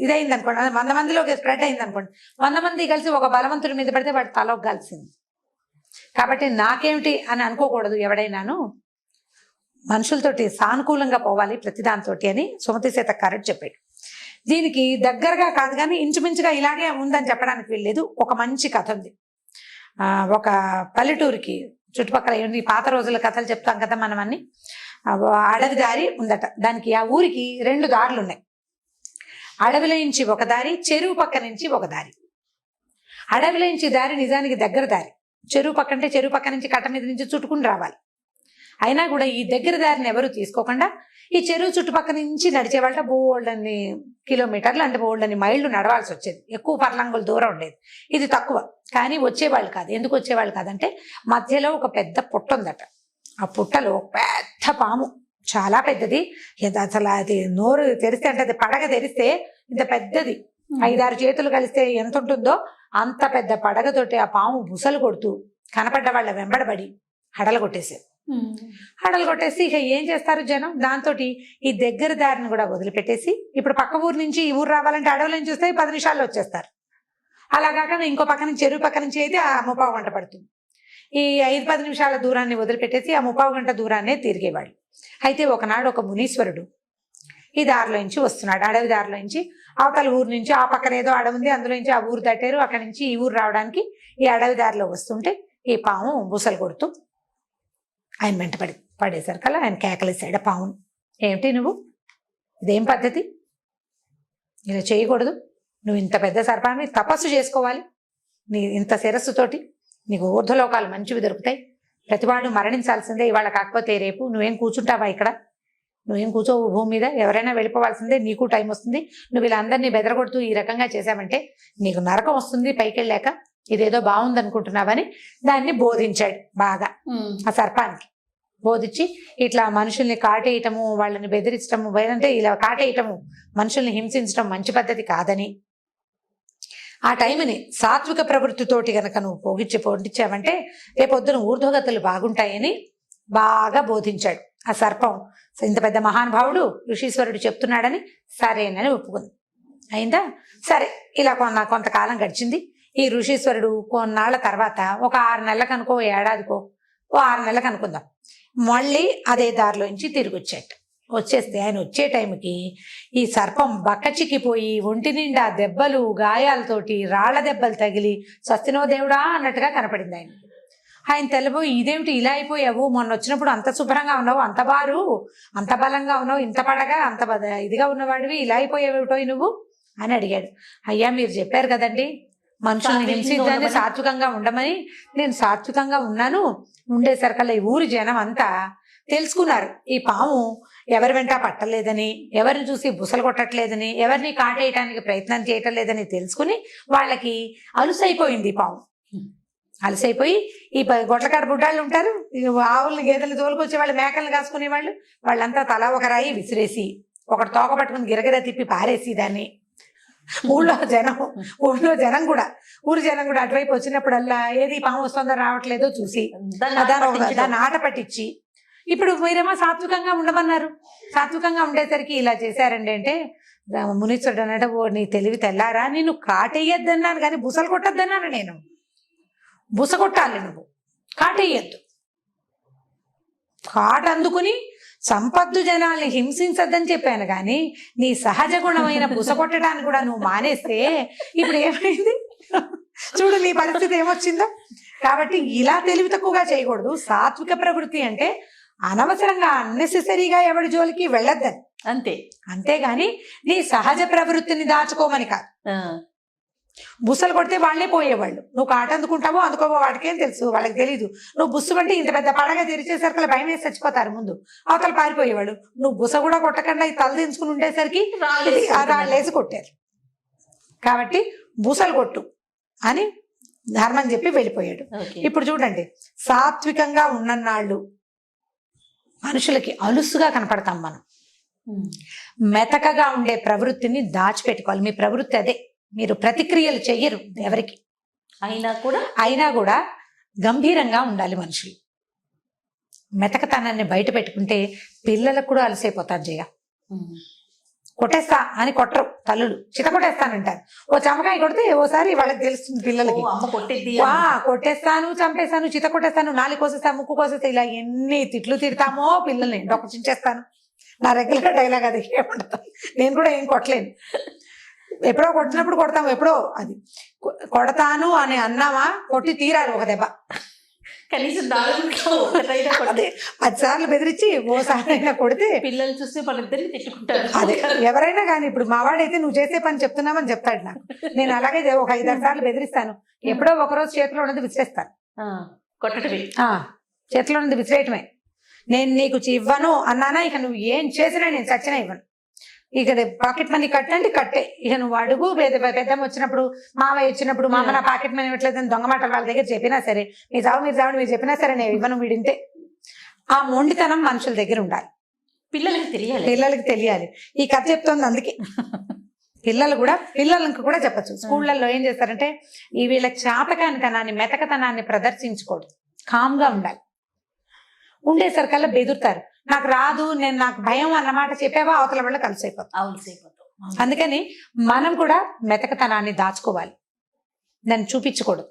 ఇదైంది అనుకోండి, 100 మందిలోకి స్ప్రెడ్ అయింది అనుకోండి, 100 మంది కలిసి ఒక బలవంతుడి మీద పడితే వాడి తలకు కలిసింది. కాబట్టి నాకేమిటి అని అనుకోకూడదు. ఎవడైనాను మనుషులతోటి సానుకూలంగా పోవాలి ప్రతిదానితో అని సుమతి శతకారుడు చెప్పాడు. దీనికి దగ్గరగా కాదు కానీ ఇంచుమించుగా ఇలాగే ఉందని చెప్పడానికి వీల్లేదు. ఒక మంచి కథ ఉంది. ఒక పల్లెటూరికి చుట్టుపక్కల ఈ పాత రోజుల కథలు చెప్తాం కదా మనం అన్ని. అడవి దారి ఉందట. దానికి ఆ ఊరికి 2 దారులు ఉన్నాయి. అడవిలో నుంచి ఒక దారి, చెరువు పక్క నుంచి ఒక దారి. అడవిలో నుంచి దారి నిజానికి దగ్గర దారి. చెరువు పక్క అంటే చెరువు పక్క నుంచి కట్ట మీద నుంచి చుట్టుకుని రావాలి. అయినా కూడా ఈ దగ్గర దారిని ఎవరు తీసుకోకుండా ఈ చెరువు చుట్టుపక్కల నుంచి నడిచే వాళ్ళ బోల్డని కిలోమీటర్లు అంటే బోల్డని మైళ్ళు నడవాల్సి వచ్చేది. ఎక్కువ పర్లంగుల దూరం ఉండేది. ఇది తక్కువ. కానీ వచ్చేవాళ్ళు కాదు. ఎందుకు వచ్చేవాళ్ళు కాదంటే మధ్యలో ఒక పెద్ద పుట్ట ఉందట. ఆ పుట్టలో పెద్ద పాము, చాలా పెద్దది. అసలు అది నోరు తెరిస్తే అంటే అది పడగ తెరిస్తే ఇంత పెద్దది, 5-6 చేతులు కలిస్తే ఎంత ఉంటుందో అంత పెద్ద పడగతోటి ఆ పాము బుసలు కొడుతూ కనపడ్డ వాళ్ళ వెంబడబడి హడలు కొట్టేసేది. హడలు కొట్టేసి ఇక ఏం చేస్తారు జనం, దాంతో ఈ దగ్గర దారిని కూడా వదిలిపెట్టేసి ఇప్పుడు పక్క ఊరు నుంచి ఈ ఊరు రావాలంటే అడవుల నుంచి వస్తే 10 నిమిషాల్లో వచ్చేస్తారు. అలా కాకుండా ఇంకో పక్క నుంచి చెరువు పక్క నుంచి అయితే ఆ 30 గంట పడుతుంది. ఈ 5-10 నిమిషాల దూరాన్ని వదిలిపెట్టేసి ఆ 30 గంట దూరాన్నే తిరిగేవాళ్ళు. అయితే ఒకనాడు ఒక మునీశ్వరుడు ఈ దారిలో నుంచి వస్తున్నాడు, అడవి దారిలో నుంచి. అవతల ఊరు నుంచి ఆ పక్కన ఏదో అడవి ఉంది, అందులో నుంచి ఆ ఊరు దాటారు. అక్కడి నుంచి ఈ ఊరు రావడానికి ఈ అడవి దారిలో వస్తుంటే ఈ పాము బుసలు కొడుతూ ఆయన వెంట పడేసరికల్లా ఆయన కేకలేసాడు పామును. ఏమిటి నువ్వు, ఇదేం పద్ధతి, ఇలా చేయకూడదు, నువ్వు ఇంత పెద్ద సర్పాన్ని తపస్సు చేసుకోవాలి, నీ ఇంత శిరస్సుతోటి నీకు ఊర్ధ్వలోకాలు మంచివి దొరుకుతాయి, ప్రతివాడు మరణించాల్సిందే ఇవాళ కాకపోతే రేపు, నువ్వేం కూర్చుంటావా ఇక్కడ, నువ్వేం కూర్చోవు భూమి మీద, ఎవరైనా వెళ్ళిపోవాల్సిందే, నీకు టైం వస్తుంది, నువ్వు ఇలా అందరినీ బెదరగొడుతూ ఈ రకంగా చేశావంటే నీకు నరకం వస్తుంది పైకి వెళ్ళాక, ఇదేదో బాగుంది అనుకుంటున్నావని దాన్ని బోధించాడు బాగా. ఆ సర్పానికి బోధించి ఇట్లా మనుషుల్ని కాటేయటము, వాళ్ళని బెదిరించటము, అంటే ఇలా కాటేయటము, మనుషుల్ని హింసించడం మంచి పద్ధతి కాదని, ఆ టైంని సాత్విక ప్రవృత్తితోటి గనక నువ్వు పొందించావంటే రేపొద్దున ఊర్ధ్వగతులు బాగుంటాయని బాగా బోధించాడు. ఆ సర్పం ఇంత పెద్ద మహానుభావుడు ఋషీశ్వరుడు చెప్తున్నాడని సరేనని ఒప్పుకుంది. అయిందా, సరే. ఇలా కొంతకాలం గడిచింది. ఈ ఋషీశ్వరుడు కొన్నాళ్ల తర్వాత ఒక 6 నెలలకు అనుకో, ఏడాదికో, 6 నెలలకు అనుకుందాం, మళ్ళీ అదే దారిలోంచి తిరిగి వచ్చేస్తే ఆయన వచ్చే టైంకి ఈ సర్పం బక్కచిక్కిపోయి ఒంటి నిండా దెబ్బలు, గాయాలతోటి, రాళ్ల దెబ్బలు తగిలి సస్తినో దేవుడా అన్నట్టుగా కనపడింది ఆయన. ఆయన తెల్లబోయి, ఇదేమిటి ఇలా అయిపోయావు, మొన్న వచ్చినప్పుడు అంత శుభ్రంగా ఉన్నావు, అంత బారు, అంత బలంగా ఉన్నావు, ఇంత పడగా అంత ఇదిగా ఉన్నవాడివి, ఇలా అయిపోయావేటో నువ్వు అని అడిగాడు. అయ్యా మీరు చెప్పారు కదండి మనుషుల్ని హింసించని సాత్వికంగా ఉండమని, నేను సాత్వికంగా ఉన్నాను. ఉండేసరికల్లా ఈ ఊరి జనం అంతా తెలుసుకున్నారు ఈ పాము ఎవరి వెంట పట్టలేదని, ఎవరిని చూసి బుసలు కొట్టట్లేదని, ఎవరిని కాటేయటానికి ప్రయత్నం చేయటం లేదని తెలుసుకుని వాళ్ళకి అలుసైపోయింది ఈ పాము. అలసైపోయి ఈ గొడ్లకాడ బుడ్డాళ్ళు ఉంటారు, ఆవుల్ని గేదెలు తోలుకొచ్చే వాళ్ళు, మేకలను కాసుకునే వాళ్ళు, వాళ్ళంతా తలా ఒక రాయి విసిరేసి ఒకటి తోక పట్టుకుని గిరగిర తిప్పి పారేసి దాన్ని ఊళ్ళో జనం కూడా ఊరి జనం కూడా అటువైపు వచ్చినప్పుడల్లా ఏది పాము వస్తుందో రావట్లేదో చూసి దాన్ని ఆట పట్టించి, ఇప్పుడు మీరేమో సాత్వికంగా ఉండమన్నారు, సాత్వికంగా ఉండేసరికి ఇలా చేశారండి అంటే మునీశ్వరుడు అన్నట్టు, ఓ నీ తెలివి తెల్లారా, నేను కాటేయొద్దన్నాను కానీ బుసలు కొట్టొద్దన్నాను, నేను బుస కొట్టాలి, నువ్వు కాటేయద్దు, కాట అందుకుని సంపద్దు జనాల్ని హింసించద్దని చెప్పాను కానీ నీ సహజ గుణమైన బుస కొట్టడానికి కూడా నువ్వు మానేస్తే ఇప్పుడు ఏమైంది చూడు నీ పరిస్థితి ఏమొచ్చిందో. కాబట్టి ఇలా తెలివి తక్కువగా చేయకూడదు. సాత్విక ప్రవృత్తి అంటే అనవసరంగా అన్నెసెసరీగా ఎవరి జోలికి వెళ్ళొద్దని, అంతేగాని నీ సహజ ప్రవృత్తిని దాచుకోమని కాదు. బుస్సలు కొడితే వాళ్ళే పోయేవాళ్ళు, నువ్వు కాట అందుకుంటావో అందుకోవో వాడికేం తెలుసు, వాళ్ళకి తెలీదు. నువ్వు బుస్సు అంటే ఇంత పెద్ద పడగా తెరిచేసరికి భయం వేసి చచ్చిపోతారు ముందు, అవతల పారిపోయేవాళ్ళు. నువ్వు బుస కూడా కొట్టకుండా తల దించుకుని ఉండేసరికి రాళ్ళేసి కొట్టారు. కాబట్టి బుసలు కొట్టు అని ధర్మం చెప్పి వెళ్ళిపోయాడు. ఇప్పుడు చూడండి, సాత్వికంగా ఉన్ననాళ్ళు మనుషులకి అలుసుగా కనపడతాం మనం. మెతకగా ఉండే ప్రవృత్తిని దాచిపెట్టుకోవాలి. మీ ప్రవృత్తి అదే, మీరు ప్రతిక్రియలు చెయ్యరు ఎవరికి అయినా కూడా గంభీరంగా ఉండాలి మనుషులు. మెతకతనాన్ని బయట పెట్టుకుంటే పిల్లలకు కూడా అలసైపోతారు. జయ కొట్టేస్తా అని కొట్టరు తల్లులు, చిత కొట్టేస్తానంటారు. ఓ చమకాయ కొడితే ఓసారి వాళ్ళకి తెలుస్తుంది పిల్లలకి, కొట్టేస్తాను, చంపేస్తాను, చిత కొట్టేస్తాను, నాలుగు కోసేస్తాను, ముక్కు కోసేస్తా, ఇలా ఎన్ని తిట్లు తిడతామో పిల్లల్ని. డొక్క చించేస్తాను, నా రెగ్యులర్ డైలాగ్ అది. ఏమంటాను, నేను కూడా ఏం కొట్టలేను. ఎప్పుడో కొట్టినప్పుడు కొడతాము, ఎప్పుడో అది కొడతాను అని అన్నామా కొట్టి తీరాలి ఒక దెబ్బ. కనీసం 10 సార్లు బెదిరించి ఓసారి అయినా కొడితే పిల్లలు చూస్తే వాళ్ళిద్దరిని తిట్టుకుంటారు. అదే ఎవరైనా కానీ, ఇప్పుడు మావాడైతే నువ్వు చేసే పని చెప్తున్నామని చెప్తాడు నాకు. నేను అలాగే ఒక 5-6 సార్లు బెదిరిస్తాను. ఎప్పుడో ఒకరోజు చేతిలో ఉన్నది విసిరేస్తాను. కొట్టడమే, చేతిలో ఉన్నది విసిరేయటమే. నేను నీకు ఇవ్వను అన్నానా, ఇక నువ్వు ఏం చేసినా నేను చచ్చినా ఇవ్వను. ఇక పాకెట్ మనీ కట్టండి కట్టే, ఇక నువ్వు అడుగు. పెద్దమ్మ వచ్చినప్పుడు, మావయ్య వచ్చినప్పుడు, మామ నా పాకెట్ మనీ ఇవ్వట్లేదని దొంగ మాటలు వాళ్ళ దగ్గర చెప్పినా సరే, మీరు చావండి మీరు చెప్పినా సరే నేను ఇవ్వను వీడింతే. ఆ మొండితనం మనుషుల దగ్గర ఉండాలి, పిల్లలకి తెలియాలి. ఈ కథ చెప్తోంది అందుకే. పిల్లలకు కూడా చెప్పచ్చు. స్కూళ్ళల్లో ఏం చేస్తారంటే ఈ వీళ్ళ చాతకానితనాన్ని, మెతకతనాన్ని ప్రదర్శించకూడదు, కామ్గా ఉండాలి. ఉండేసరికల్లా బెదురుతారు, నాకు రాదు, నాకు భయం అన్నమాట చెప్పావా అవతల వల్ల కలిసైపోతాం. అందుకని మనం కూడా మెతకతనాన్ని దాచుకోవాలి, దాన్ని చూపించకూడదు.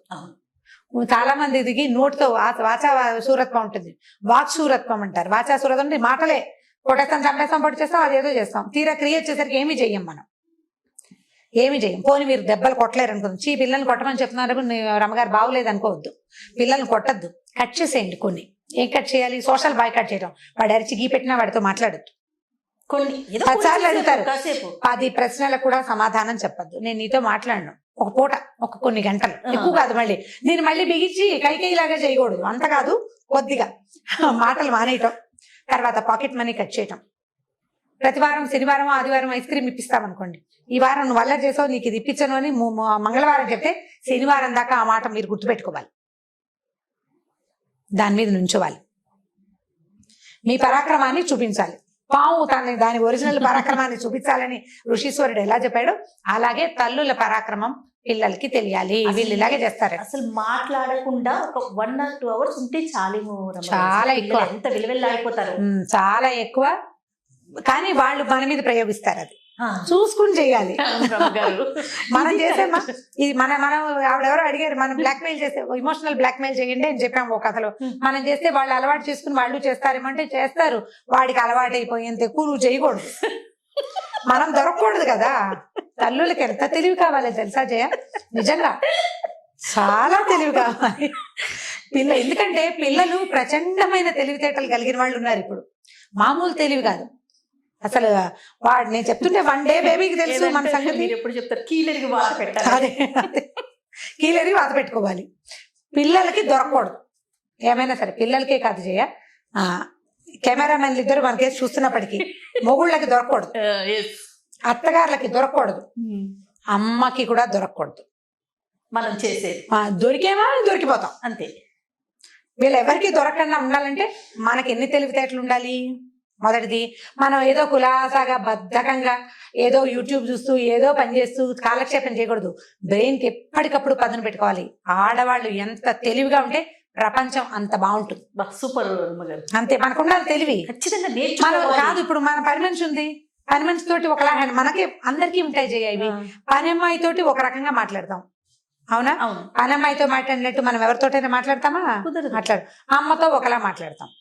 చాలా మంది దిగి నోటితో వాచా శూరత్వం ఉంటుంది, వాక్ శూరత్వం అంటారు. వాచా శూరత్వం అంటే మాటలే, కొట్టేస్తాం, చంపేస్తాం, పొడి చేస్తాం, అదేదో చేస్తాం. తీరా క్రియేట్ చేసరికి ఏమీ చెయ్యం మనం, ఏమి చేయం. పోనీ మీరు దెబ్బలు కొట్టలేరు అనుకుంది, పిల్లల్ని కొట్టమని చెప్తున్నారు రమ్మగారు, బాగులేదు అనుకోవద్దు. పిల్లల్ని కొట్టద్దు, కట్ చేసేయండి. కొన్ని ఏం కట్ చేయాలి, సోషల్ బాయ్ కట్ చేయడం. వాడు అరిచి గీ పెట్టినా వాడితో మాట్లాడద్దు. 10 అడుగుతారు, 10 ప్రశ్నలకు కూడా సమాధానం చెప్పద్దు. నేను నీతో మాట్లాడను ఒక పూట, కొన్ని గంటలు, ఎక్కువ కాదు. నేను మళ్ళీ బిగించి కైకేయిలాగా చేయకూడదు, అంత కాదు, కొద్దిగా మాటలు మానేయటం. తర్వాత పాకెట్ మనీ కట్ చేయటం. ప్రతి వారం శనివారం ఆదివారం ఐస్ క్రీమ్ ఇప్పిస్తామనుకోండి, ఈ వారం నువ్వు అల్లరి చేసావు, నీకు ఇది ఇప్పించను అని మంగళవారం చెప్తే శనివారం దాకా ఆ మాట మీరు గుర్తుపెట్టుకోవాలి, దాని మీద నుంచోవాలి, మీ పరాక్రమాన్ని చూపించాలి. పాము దాని ఒరిజినల్ పరాక్రమాన్ని చూపించాలని ఋషీశ్వరుడు ఎలా చెప్పాడో అలాగే తల్లుల పరాక్రమం పిల్లలకి తెలియాలి. వీళ్ళు ఇలాగే చేస్తారు. అసలు మాట్లాడకుండా ఒక 1 or 2 hours ఉంటే చాలేమో, చాలా ఎక్కువ, ఎంత విలువెల్లాడిపోతారు, చాలా ఎక్కువ. కానీ వాళ్ళు మన మీద ప్రయోగిస్తారు, అది చూసుకుని చేయాలి. మనం చేసేమా ఇది మనం ఆవిడెవరో అడిగారు, మనం బ్లాక్మెయిల్ చేస్తే, ఇమోషనల్ బ్లాక్మెయిల్ చేయండి అని చెప్పాము ఒక కథలో. మనం చేస్తే వాళ్ళు అలవాటు చేసుకుని వాళ్ళు చేస్తారేమంటే చేస్తారు. వాడికి అలవాటు అయిపోయేంత ఎక్కువ నువ్వు చేయకూడదు, మనం దొరకకూడదు కదా. తల్లులకి ఎంత తెలివి కావాలి తెలుసా జయ, నిజంగా చాలా తెలివి కావాలి. ఎందుకంటే పిల్లలు ప్రచండమైన తెలివితేటలు కలిగిన వాళ్ళు ఉన్నారు ఇప్పుడు, మామూలు తెలివి కాదు అసలు. వాడు నేను చెప్తుంటే 1 day బేబీకి తెలుసు మన సంగతి. మీరు ఎప్పుడు చెప్తారు, కీలరికి వాత పెట్టాలి, అదే కీలరికి వాత పెట్టుకోవాలి. పిల్లలకి దొరకకూడదు ఏమైనా సరే, పిల్లలకే కాదు చేయ, కెమెరామెన్లు ఇద్దరు మనకేసి చూస్తున్నప్పటికీ మొగుళ్ళకి దొరకకూడదు, అత్తగారులకి దొరకకూడదు, అమ్మకి కూడా దొరకకూడదు. మనం చేసేది దొరికేమా దొరికిపోతాం అంతే. వీళ్ళు ఎవరికి దొరకకుండా ఉండాలంటే మనకి ఎన్ని తెలివితేటలు ఉండాలి. మొదటిది, మనం ఏదో కులాసాగా బద్ధకంగా ఏదో యూట్యూబ్ చూస్తూ ఏదో పని చేస్తూ కాలక్షేపం చేయకూడదు. బ్రెయిన్కి ఎప్పటికప్పుడు పదును పెట్టుకోవాలి. ఆడవాళ్ళు ఎంత తెలివిగా ఉంటే ప్రపంచం అంత బాగుంటుంది. సూపర్ అంతే, మనకు ఉండాలి తెలివి ఖచ్చితంగా. మనం కాదు, ఇప్పుడు మన పని మనిషి ఉంది, పని మనిషి తోటి ఒకలా, మనకి అందరికీ ఉంటాయి చేయాలి. పని అమ్మాయి తోటి ఒక రకంగా మాట్లాడతాం, అవునా? పని అమ్మాయితో మాట్లాడినట్టు మనం ఎవరితోటైనా మాట్లాడతామా? మాట్లాడు. అమ్మతో ఒకలా మాట్లాడతాం,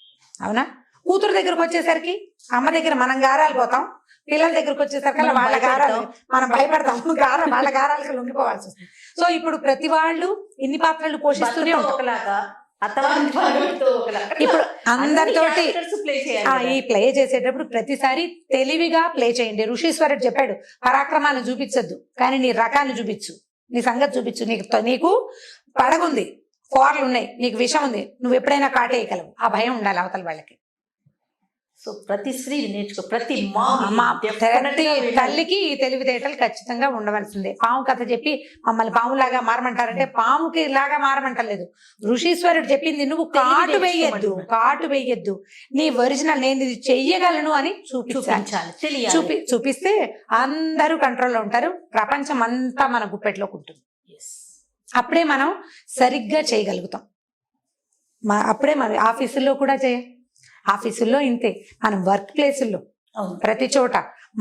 అవునా? కూతురు దగ్గరకు వచ్చేసరికి అమ్మ దగ్గర మనం గారాలు పోతాం, పిల్లల దగ్గరకు వచ్చేసరికి వాళ్ళ గారాలు మనం భయపడతాం, వాళ్ళ గారాలకు లొంగిపోవాల్సి వస్తుంది. సో ఇప్పుడు ప్రతి వాళ్ళు ఇన్ని పాత్రలు పోషిస్తూనే ఉంటారు. ఇప్పుడు అందరితోటి ఈ ప్లే చేసేటప్పుడు ప్రతిసారి తెలివిగా ప్లే చేయండి. ఋషీశ్వరుడు చెప్పాడు, పరాక్రమాన్ని చూపించద్దు కానీ నీ రకాన్ని చూపించు, నీ సంగతి చూపించు. నీకు పడగుంది, కోరలు ఉన్నాయి, నీకు విషం ఉంది, నువ్వు ఎప్పుడైనా కాటేయగలవు. ఆ భయం ఉండాలి అవతల వాళ్ళకి. సో ప్రతి స్త్రీ నేర్చుకో, ప్రతి తల్లికి ఈ తెలివితేటలు ఖచ్చితంగా ఉండవలసిందే. పాము కథ చెప్పి మమ్మల్ని పాములాగా మారమంటారంటే పాముకి ఇలాగా మారమంటలేదు. ఋషీశ్వరుడు చెప్పింది నువ్వు కాటు వేయద్దు, నీ ఒరిజినల్ నేను ఇది చెయ్యగలను అని చూపించాలి. చూపిస్తే అందరూ కంట్రోల్లో ఉంటారు, ప్రపంచం అంతా మన గుప్పెట్లోకి ఉంటుంది. అప్పుడే మనం సరిగ్గా చేయగలుగుతాం. అప్పుడే మన ఆఫీసుల్లో కూడా ఆఫీసుల్లో ఇంతే, మనం వర్క్ ప్లేసుల్లో ప్రతి చోట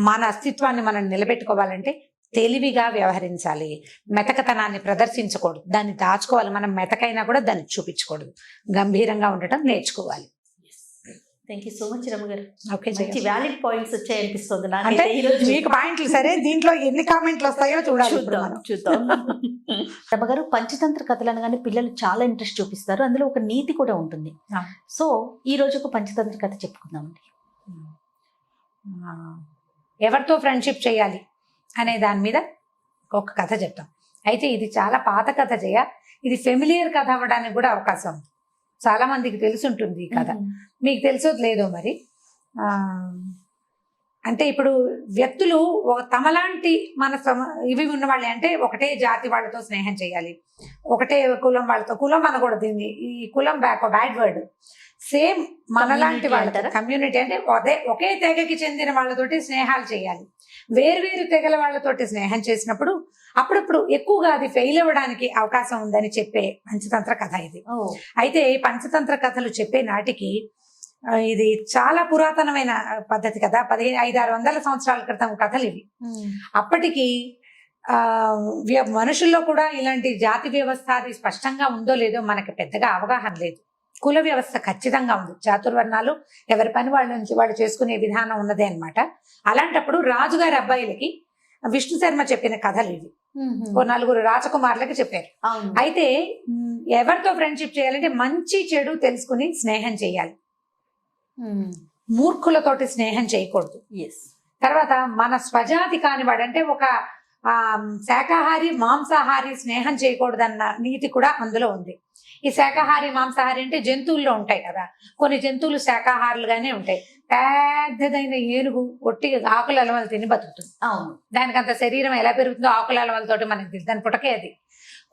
మన అస్తిత్వాన్ని మనం నిలబెట్టుకోవాలంటే తెలివిగా వ్యవహరించాలి. మెతకతనాన్ని ప్రదర్శించకూడదు, దాన్ని దాచుకోవాలి. మనం మెతకైనా కూడా దాన్ని చూపించకూడదు, గంభీరంగా ఉండటం నేర్చుకోవాలి. థ్యాంక్ యూ సో మచ్ రమ్మ గారు. ఓకే, వ్యాలిడ్ పాయింట్స్ వచ్చాయి అనిపిస్తుంది అంటే మీకు పాయింట్లు. సరే, దీంట్లో ఎన్ని కామెంట్లు వస్తాయో చూద్దాం. రమ్మ గారు, పంచతంత్ర కథలు అనగానే పిల్లలు చాలా ఇంట్రెస్ట్ చూపిస్తారు, అందులో ఒక నీతి కూడా ఉంటుంది. సో ఈ రోజు ఒక పంచతంత్ర కథ చెప్పుకుందామండి. ఎవరితో ఫ్రెండ్షిప్ చేయాలి అనే దాని మీద ఒక కథ చెప్తాం. అయితే ఇది చాలా పాత కథ ఇది ఫెమిలియర్ కథ అవ్వడానికి కూడా అవకాశం ఉంది. చాలా మందికి తెలుసుంటుంది ఈ కథ. మీకు తెలుసో లేదో మరి. అంటే ఇప్పుడు వ్యక్తులు తమలాంటి ఇవి ఉన్న వాళ్ళే, అంటే ఒకటే జాతి వాళ్ళతో స్నేహం చేయాలి, ఒకటే కులం వాళ్ళతో, కులం అనకూడదు దీన్ని, ఈ కులం బ్యాడ్ వర్డ్, సేమ్ మనలాంటి వాళ్ళతో, కమ్యూనిటీ అంటే ఒకే తెగకి చెందిన వాళ్ళతోటి స్నేహాలు చేయాలి. వేర్వేరు తెగల వాళ్ళతోటి స్నేహం చేసినప్పుడు అప్పుడప్పుడు ఎక్కువగా అది ఫెయిల్ అవ్వడానికి అవకాశం ఉందని చెప్పే పంచతంత్ర కథ ఇది. అయితే పంచతంత్ర కథలు చెప్పే నాటికి ఇది చాలా పురాతనమైన పద్ధతి కదా, 500-600 సంవత్సరాల క్రితం కథలు ఇవి. అప్పటికి మనుషుల్లో కూడా ఇలాంటి జాతి వ్యవస్థ అది స్పష్టంగా ఉందో లేదో మనకి పెద్దగా అవగాహన లేదు. కుల వ్యవస్థ ఖచ్చితంగా ఉంది, చాతుర్వర్ణాలు ఎవరి పని వాళ్ళ నుంచి వాళ్ళు చేసుకునే విధానం ఉన్నదే అన్నమాట. అలాంటప్పుడు రాజుగారి అబ్బాయిలకి విష్ణు శర్మ చెప్పిన కథలు ఇవి. 4 రాజకుమారులకి చెప్పారు. అయితే ఎవరితో ఫ్రెండ్షిప్ చేయాలంటే మంచి చెడు తెలుసుకుని స్నేహం చేయాలి, మూర్ఖులతోటి స్నేహం చేయకూడదు. తర్వాత మన స్వజాతి కానివాడు, అంటే ఒక శాకాహారి మాంసాహారి స్నేహం చేయకూడదన్న నీతి కూడా అందులో ఉంది. ఈ శాకాహారి మాంసాహారి అంటే జంతువుల్లో ఉంటాయి కదా, కొన్ని జంతువులు శాకాహారులుగానే ఉంటాయి. పెద్దదైన ఏనుగు ఒట్టిగా ఆకుల అలవలు తిని బతుకుతుంది. దానికి అంత శరీరం ఎలా పెరుగుతుందో ఆకుల అలవలతోటి మనకి తెలుసు, దాని పుటకే అది.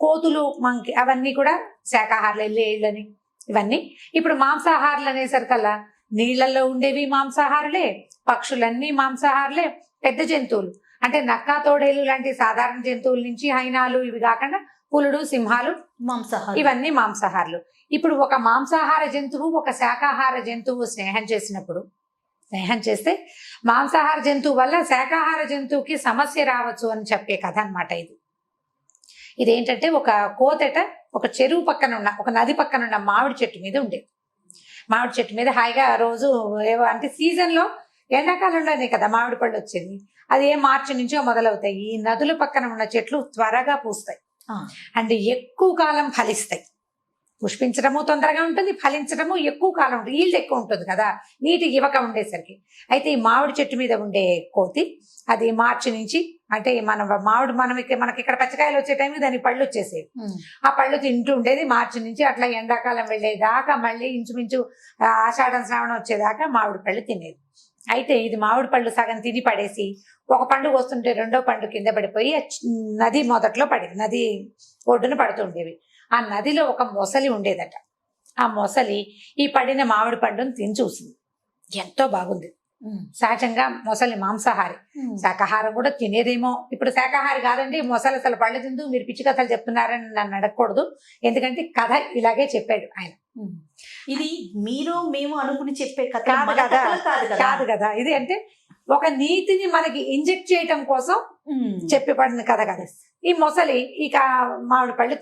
కోతులు మంకి అవన్నీ కూడా శాకాహారులు, ఎల్లేళ్ళని ఇవన్నీ. ఇప్పుడు మాంసాహారులు అనేసరికల్లా నీళ్లలో ఉండేవి మాంసాహారులే, పక్షులన్నీ మాంసాహారులే, పెద్ద జంతువులు అంటే నక్క తోడేలు లాంటి సాధారణ జంతువుల నుంచి హైనాలు ఇవి కాకుండా పులుడు సింహాలు ఇవన్నీ మాంసాహారులు. ఇప్పుడు ఒక మాంసాహార జంతువు ఒక శాకాహార జంతువు స్నేహం చేస్తే మాంసాహార జంతువు వల్ల శాకాహార జంతువుకి సమస్య రావచ్చు అని చెప్పే కథ అన్నమాట ఇది. ఇదేంటంటే ఒక కోతట ఒక చెరువు పక్కన ఉన్న, ఒక నది పక్కన ఉన్న మామిడి చెట్టు మీద ఉండేది. మామిడి చెట్టు మీద హాయిగా రోజు ఏవో అంటే సీజన్లో ఎండాకాలంలోనే కదా మామిడి పళ్ళు వచ్చేది, అది మార్చి నుంచో మొదలవుతాయి. ఈ నదుల పక్కన ఉన్న చెట్లు త్వరగా పూస్తాయి అంటే ఎక్కువ కాలం ఫలిస్తాయి. పుష్పించడము తొందరగా ఉంటుంది, ఫలించడము ఎక్కువ కాలం ఉంటుంది, ఈల్డ్ ఎక్కువ ఉంటుంది కదా నీటి యువక ఉండేసరికి. అయితే ఈ మామిడి చెట్టు మీద ఉండే కోతి అది మార్చి నుంచి, అంటే మనకి ఇక్కడ పచ్చకాయలు వచ్చే టైంకి దానికి పళ్ళు వచ్చేసేవి. ఆ పళ్ళు తింటూ ఉండేది మార్చి నుంచి, అట్లా ఎండాకాలం వెళ్ళేదాకా, మళ్ళీ ఇంచుమించు ఆషాఢం శ్రావణం వచ్చేదాకా మామిడి పళ్ళు తినేది. అయితే ఇది మామిడి పళ్ళు సగం తిని పడేసి ఒక పండు వస్తుంటే రెండో పండు కింద పడిపోయి నది మొదట్లో పడేది, నది ఒడ్డున పడుతుండేవి. ఆ నదిలో ఒక మొసలి ఉండేదట. ఆ మొసలి ఈ పడిన మామిడి పండును తిని చూసింది, ఎంతో బాగుంది. సహజంగా మొసలి మాంసాహారి, శాకాహారం కూడా తినేదేమో. ఇప్పుడు శాకాహారి కాదండి మొసలి, అసలు పళ్ళు తింటూ మీరు పిచ్చి కథలు చెప్తున్నారని నన్ను అడగకూడదు, ఎందుకంటే కథ ఇలాగే చెప్పాడు ఆయన. ఇది మీరు మేము అనుకుని చెప్పే కథ కాదు కదా, ఇది అంటే ఒక నీతిని మనకి ఇంజెక్ట్ చేయటం కోసం చెప్పబడిన కథ కదా. ఈ మొసలి ఇక మామిడి పళ్ళు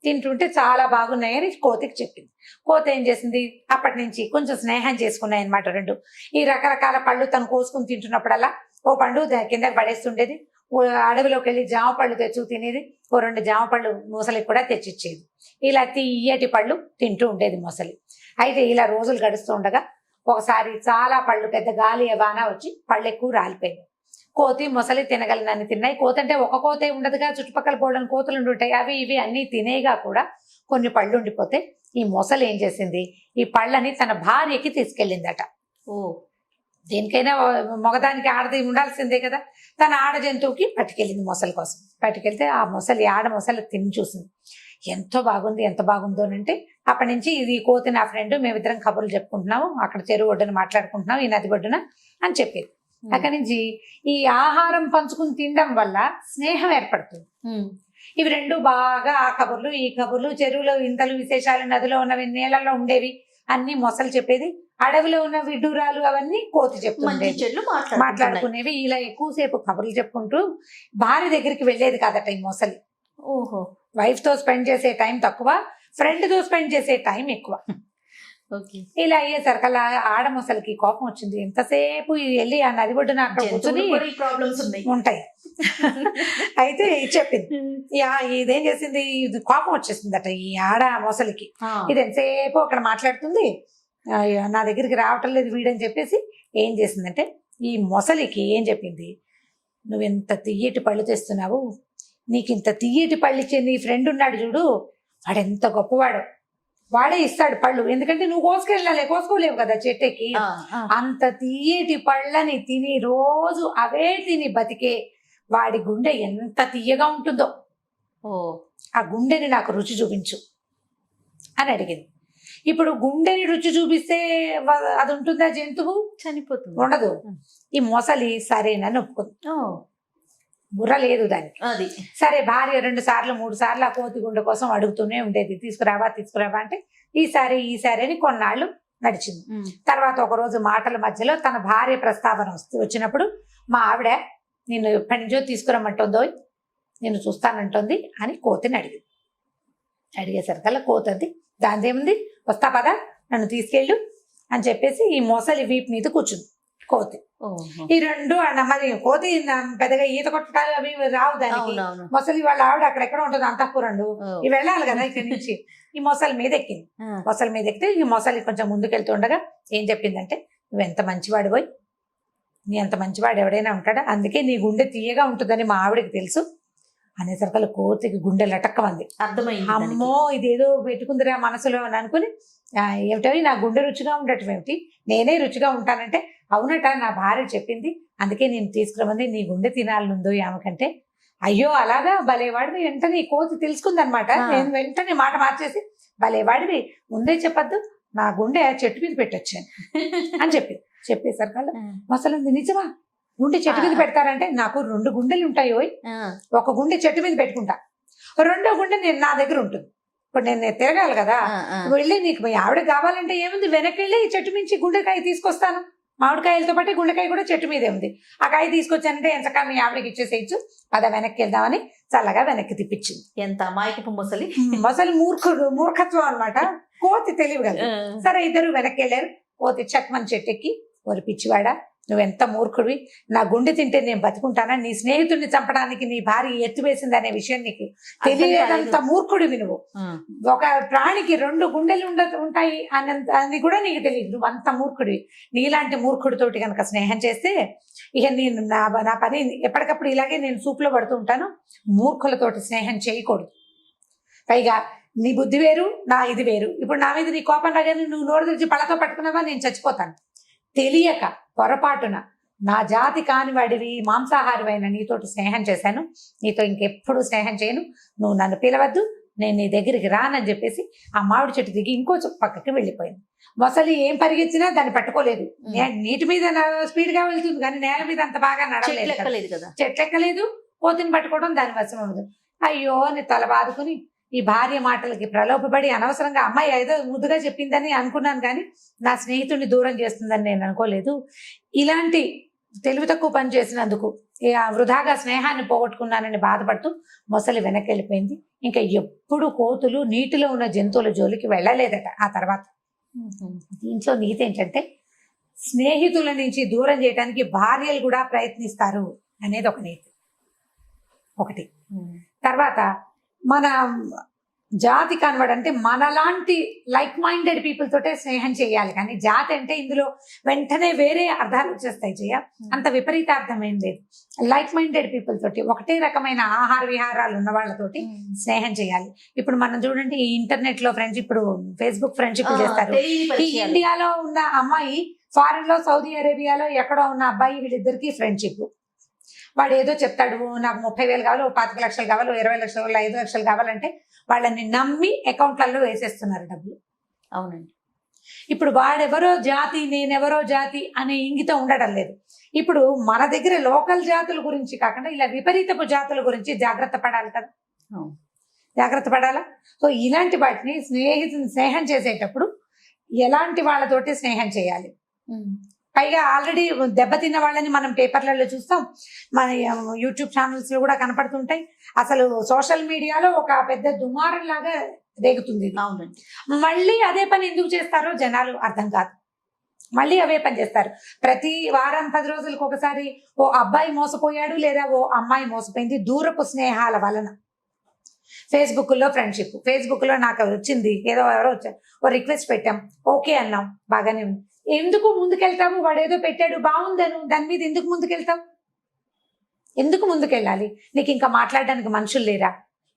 తింటుంటే చాలా బాగున్నాయని కోతికి చెప్పింది. కోతి ఏం చేసింది, అప్పటి నుంచి కొంచెం స్నేహం చేసుకున్నాయి అనమాట రెండు. ఈ రకరకాల పళ్ళు తను కోసుకుని తింటున్నప్పుడల్లా ఓ పండు కిందకి పడేస్తుండేది, అడవిలోకి వెళ్ళి జామ పళ్ళు తెచ్చు తినేది, ఓ 2 జామ పళ్ళు మొసలికి కూడా తెచ్చిచ్చేది. ఇలా తీయటి పళ్ళు తింటూ ఉండేది మొసలి. అయితే ఇలా రోజులు గడుస్తూ ఉండగా ఒకసారి చాలా పళ్ళు, పెద్ద గాలి వాన వచ్చి పళ్ళు ఎక్కువ రాలిపోయింది. కోతి మొసలి తినగలనని తిన్నాయి. కోతి అంటే ఒక కోతే ఉండదుగా, చుట్టుపక్కల బోళ్ళని కోతులు ఉంటాయి, అవి ఇవి అన్ని తినేగా కూడా కొన్ని పళ్ళు ఉండిపోతే ఈ మొసలి ఏం చేసింది, ఈ పళ్ళని తన భార్యకి తీసుకెళ్ళిందట. దేనికైనా మగదానికి ఆడది ఉండాల్సిందే కదా, తన ఆడ జంతువుకి పట్టుకెళ్ళింది మొసలి కోసం. పట్టుకెళ్తే ఆ మొసలి ఆడ మొసలి తిని చూసింది, ఎంతో బాగుంది, ఎంత బాగుందో అంటే అప్పటి నుంచి ఇది కోతి నా ఫ్రెండ్, మేమిద్దరం కబుర్లు చెప్పుకుంటున్నాము, అక్కడ చెరువు ఒడ్డున మాట్లాడుకుంటున్నాం, ఈ నది ఒడ్డున అని చెప్పేది. అక్కడి నుంచి ఈ ఆహారం పంచుకుని తినడం వల్ల స్నేహం ఏర్పడుతుంది. ఇవి రెండు బాగా ఆ కబుర్లు ఈ కబుర్లు, చెరువులో ఇంతలు విశేషాలు, నదిలో ఉన్నవి, నీళ్ళల్లో ఉండేవి అన్ని మొసలు చెప్పేది, అడవిలో ఉన్న విడ్డూరాలు అవన్నీ కోతి చెప్తుండేది, మాట్లాడుకునేవి. ఇలా ఎక్కువసేపు కబుర్లు చెప్పుకుంటూ భార్య దగ్గరికి వెళ్ళేది కాదట ఈ మొసలి. వైఫ్ తో స్పెండ్ చేసే టైం తక్కువ, ఫ్రెండ్ తో స్పెండ్ చేసే టైం ఎక్కువ. ఇలా అయ్యేసరికల్లా ఆడ మొసలికి కోపం వచ్చింది. ఎంతసేపు వెళ్ళి ఆ నది ఒడ్డున అక్కడ కూర్చొని ఉంటాయి. అయితే చెప్పింది, ఇదేం చేసింది, ఇది కోపం వచ్చేసిందట ఈ ఆడ మొసలికి. ఇది ఎంతసేపు అక్కడ మాట్లాడుతుంది, నా దగ్గరికి రావటం లేదు వీడని చెప్పేసి ఏం చేసిందంటే ఈ మొసలికి ఏం చెప్పింది, నువ్వెంత తియ్యటి పళ్ళు తెస్తున్నావు, నీకు ఇంత తియ్యటి పళ్ళు ఇచ్చే నీ ఫ్రెండ్ ఉన్నాడు చూడు, వాడెంత గొప్పవాడు, వాడే ఇస్తాడు పళ్ళు, ఎందుకంటే నువ్వు కోసుకోలేవు కదా చెట్టుకి. అంత తీయటి పళ్ళని తిని రోజు అవే తిని బతికే వాడి గుండె ఎంత తీయగా ఉంటుందో, ఆ గుండెని నాకు రుచి చూపించు అని అడిగింది. ఇప్పుడు గుండెని రుచి చూపిస్తే అది ఉంటుందా జంతువు? చనిపోతుంది, ఉండదు. ఈ మొసలి సరేనని ఒప్పుకుంది, బుర్ర లేదు దానికి. అది సరే భార్య 2 సార్లు 3 సార్లు ఆ కోతి గుండె కోసం అడుగుతూనే ఉండేది, తీసుకురావా అంటే ఈసారి అని కొన్నాళ్ళు నడిచింది. తర్వాత ఒక రోజు మాటల మధ్యలో తన భార్య ప్రస్తావన వచ్చినప్పుడు మా ఆవిడ నిన్ను ఎప్పటి నుంచో తీసుకురమ్మంటుందో నేను చూస్తానంటుంది అని కోతిని అడిగేసరికల్లా కోతంది దానిదేముంది, వస్తా పదా నన్ను తీసుకెళ్ళు అని చెప్పేసి ఈ మొసలి వీపు మీద కూర్చుంది కోతి. ఈ రెండు మరి కోతి పెద్దగా ఈత కొట్టడాలు అవి రావు దానికి. మొసలి వాళ్ళ ఆవిడ అక్కడెక్కడ ఉంటుంది అంతఃపురండు, ఇవి వెళ్ళాలి కదా ఇక్కడి నుంచి. ఈ మొసలి మీద ఎక్కింది. మొసలి మీద ఎక్కితే ఈ మొసలి కొంచెం ముందుకెళ్తుండగా ఏం చెప్పిందంటే, నువ్వు ఎంత మంచివాడు పోయి, నీ అంత మంచివాడు ఎవడైనా ఉంటాడా, అందుకే నీ గుండె తీయగా ఉంటుందని మా ఆవిడకి తెలుసు అనేసరికల్లా కోతికి గుండె లటక్కమంది. అర్థమైంది, అమ్మో ఇదేదో పెట్టుకుందిరా మనసులో అని అనుకుని, ఏమిటవి నా గుండె రుచిగా ఉండటం ఏమిటి, నేనే రుచిగా ఉంటానంటే, అవునట నా భార్య చెప్పింది అందుకే నేను తీసుకురమంది, నీ గుండె తినాలనుందో ఆమెకంటే. అయ్యో అలాగా భలేవాడివి, వెంటనే కోతి తెలుసుకుందనమాట. నేను వెంటనే మాట మార్చేసి, భలేవాడివి ముందే చెప్పద్దు, నా గుండె చెట్టు మీద పెట్టొచ్చాను అని చెప్పేసరికల్లా మొసలుంది, నిజమా గుండె చెట్టు మీద పెడతారంటే, నాకు 2 గుండెలు ఉంటాయి ఓయ్, ఒక గుండె చెట్టు మీద పెట్టుకుంటా, 2వ గుండె నేను నా దగ్గర ఉంటుంది. ఇప్పుడు నేను తిరగాలి కదా, వెళ్ళి నీకు మీ ఆవిడ కావాలంటే ఏముంది, వెనక్కి వెళ్ళి చెట్టు మించి గుండెకాయ తీసుకొస్తాను, మామిడికాయలతో పాటు గుండెకాయ కూడా చెట్టు మీదే ఉంది, ఆ కాయ తీసుకొచ్చానంటే ఎంతకా మీ ఆవిడకి ఇచ్చేసేయచ్చు, అదా వెనక్కి వెళ్దామని చల్లగా వెనక్కి తిప్పించింది. ఎంత అమాయకపు మొసలి. మొసలి మూర్ఖత్వం అనమాట, కోతి తెలివి కదా. సరే ఇద్దరు వెనక్కి వెళ్ళారు. కోతి చక్మని చెట్టెక్కి, ఒరి పిచ్చివాడా నువ్వెంత మూర్ఖుడివి, నా గుండె తింటే నేను బతుకుంటానా, నీ స్నేహితుడిని చంపడానికి నీ భార్య ఎత్తు వేసింది అనే విషయం నీకు తెలియదంత మూర్ఖుడివి నువ్వు. ఒక ప్రాణికి 2 గుండెలు ఉంటాయి అని కూడా నీకు తెలియదు, నువ్వు అంత మూర్ఖుడివి. నీలాంటి మూర్ఖుడితోటి కనుక స్నేహం చేస్తే ఇక నేను నా పని ఎప్పటికప్పుడు ఇలాగే నేను సూపులో పడుతూ ఉంటాను. మూర్ఖులతోటి స్నేహం చేయకూడదు. పైగా నీ బుద్ధి వేరు, నా ఇది వేరు. ఇప్పుడు నా మీద నీ కోపం రాగానే నువ్వు నోరు తెరిచి పళ్ళతో పట్టుకున్నావా, నేను చచ్చిపోతాను. తెలియక పొరపాటున నా జాతి కాని వాడివి, మాంసాహారివైన నీతోటి స్నేహం చేశాను, నీతో ఇంకెప్పుడు స్నేహం చేయను, నువ్వు నన్ను పిలవద్దు, నేను నీ దగ్గరికి రానని చెప్పేసి ఆ మామిడి చెట్టు దిగి ఇంకో పక్కకి వెళ్ళిపోయింది. మొసలి ఏం పరిగెత్తినా దాన్ని పట్టుకోలేదు. నీటి మీద స్పీడ్ గా వెళ్తుంది కానీ నేల మీద అంత బాగా నడవలేదు కదా, చెట్లు ఎక్కలేదు. కోతిని పట్టుకోవడం దాని వశం ఉండదు. అయ్యో నీ తల బాదుకుని ఈ భార్య మాటలకి ప్రలోభపడి అనవసరంగా అమ్మాయి ఏదో ముద్దుగా చెప్పిందని అనుకున్నాను కానీ నా స్నేహితుడిని దూరం చేస్తుందని నేను అనుకోలేదు. ఇలాంటి తెలివి తక్కువ పని చేసినందుకు వృధాగా స్నేహాన్ని పోగొట్టుకున్నానని బాధపడుతూ మొసలి వెనక్కి వెళ్ళిపోయింది. ఇంకా ఎప్పుడు కోతులు నీటిలో ఉన్న జంతువుల జోలికి వెళ్ళలేదట ఆ తర్వాత. దీంట్లో నీతి ఏంటంటే, స్నేహితుల నుంచి దూరం చేయడానికి భార్యలు కూడా ప్రయత్నిస్తారు అనేది ఒక నీతి ఒకటి. తర్వాత మన జాతి కన్వర్డ్ అంటే మనలాంటి లైక్ మైండెడ్ పీపుల్ తోటే స్నేహం చేయాలి, కానీ జాతి అంటే ఇందులో వెంటనే వేరే అర్థాలు వచ్చేస్తాయి. అంత విపరీతార్థం ఏం లేదు. లైక్ మైండెడ్ పీపుల్ తోటి, ఒకటే రకమైన ఆహార విహారాలు ఉన్న వాళ్ళతోటి స్నేహం చేయాలి. ఇప్పుడు మనం చూడండి, ఈ ఇంటర్నెట్ లో ఫ్రెండ్షిప్, ఇప్పుడు ఫేస్బుక్ ఫ్రెండ్షిప్ చేస్తారు. ఈ ఇండియాలో ఉన్న అమ్మాయి ఫారెన్ లో, సౌదీ అరేబియాలో ఎక్కడో ఉన్న అబ్బాయి, వీళ్ళిద్దరికి ఫ్రెండ్షిప్. వాడు ఏదో చెప్తాడు, నాకు 30,000 కావాలి, 25 లక్షలు కావాలి, 20 లక్షలు, 5 లక్షలు కావాలంటే వాళ్ళని నమ్మి అకౌంట్లలో వేసేస్తున్నారు డబ్బులు. అవునండి. ఇప్పుడు వాడెవరో జాతి, నేనెవరో జాతి అనే ఇంగితం ఉండడం లేదు. ఇప్పుడు మన దగ్గర లోకల్ జాతుల గురించి కాకుండా ఇలా విపరీతపు జాతుల గురించి జాగ్రత్త పడాలి కదా, జాగ్రత్త పడాలా. సో ఇలాంటి వాటిని స్నేహం చేసేటప్పుడు ఎలాంటి వాళ్ళతోటి స్నేహం చేయాలి. పైగా ఆల్రెడీ దెబ్బతిన్న వాళ్ళని మనం పేపర్లలో చూస్తాం, మన యూట్యూబ్ ఛానల్స్ లో కూడా కనపడుతుంటాయి. అసలు సోషల్ మీడియాలో ఒక పెద్ద దుమారం లాగా రేగుతుంది. మళ్ళీ అదే పని ఎందుకు చేస్తారో జనాలు అర్థం కాదు. మళ్ళీ అవే పని చేస్తారు. ప్రతి వారం 10 రోజులకు ఒకసారి ఓ అబ్బాయి మోసపోయాడు లేదా ఓ అమ్మాయి మోసపోయింది దూరపు స్నేహాల వలన. ఫేస్బుక్ లో ఫ్రెండ్షిప్, ఫేస్బుక్ లో నాకు వచ్చింది, ఎవరో వచ్చారు, ఓ రిక్వెస్ట్ పెట్టాం, ఓకే అన్నాం, బాగానే ఉంది. ఎందుకు ముందుకెళ్తావు, వాడు ఏదో పెట్టాడు బాగుందను, దాని మీద ఎందుకు ముందుకెళ్తావు, ఎందుకు ముందుకెళ్ళాలి? నీకు ఇంకా మాట్లాడడానికి మనుషులు లేరా?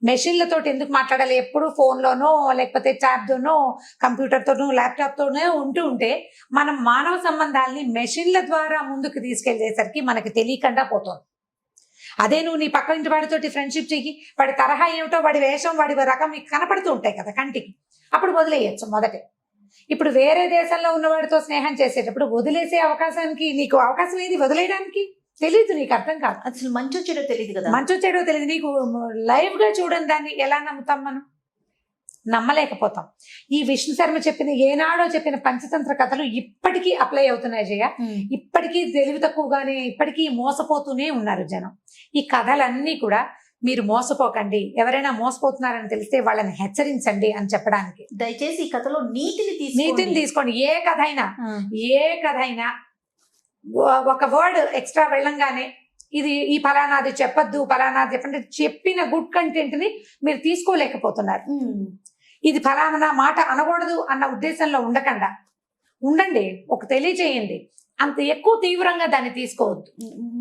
మెషిన్లతోటి ఎందుకు మాట్లాడాలి, ఎప్పుడు ఫోన్లోనో లేకపోతే ట్యాబ్తోనో కంప్యూటర్తోనో ల్యాప్టాప్తోనో ఉంటే మనం మానవ సంబంధాలని మెషిన్ల ద్వారా ముందుకు తీసుకెళ్లేసరికి మనకి తెలియకుండా పోతుంది. అదే నువ్వు నీ పక్క ఇంటి వాడితోటి ఫ్రెండ్షిప్ చెయ్యి, వాడి తరహా ఏమిటో, వాడి వేషం, వాడి రకం మీకు కనపడుతూ ఉంటాయి కదా కంటికి, అప్పుడు వదిలేయచ్చు మొదటే. ఇప్పుడు వేరే దేశంలో ఉన్నవాడితో స్నేహం చేసేటప్పుడు వదిలేసే అవకాశానికి నీకు అవకాశం ఏది, వదిలేయడానికి తెలియదు, నీకు అర్థం కాదు. అసలు మంచో చెడో తెలియదు కదా. మంచో చెడో తెలియదు, నీకు లైవ్ గా చూడని దాన్ని ఎలా నమ్ముతాం మనం? నమ్మలేకపోతాం. ఈ విష్ణు శర్మ చెప్పిన ఏనాడో చెప్పిన పంచతంత్ర కథలు ఇప్పటికీ అప్లై అవుతున్నాయి జయ. ఇప్పటికీ తెలివి తక్కువగానే ఇప్పటికీ మోసపోతూనే ఉన్నారు జనం. ఈ కథలన్నీ కూడా మీరు మోసపోకండి, ఎవరైనా మోసపోతున్నారని తెలిస్తే వాళ్ళని హెచ్చరించండి అని చెప్పడానికి. దయచేసి ఈ కథలో నీతిని తీసుకోండి. ఏ కథ అయినా ఒక వర్డ్ ఎక్స్ట్రా వెళ్ళంగానే ఇది ఈ ఫలానాది చెప్పద్దు, ఫలానాది చెప్పండి, చెప్పిన గుడ్ కంటెంట్ ని మీరు తీసుకోలేకపోతున్నారు. ఇది ఫలానా మాట అనకూడదు అన్న ఉద్దేశంలో ఉండకుండా ఉండండి, ఒక తెలియజేయండి. అంత ఎక్కువ తీవ్రంగా దాన్ని తీసుకోవద్దు.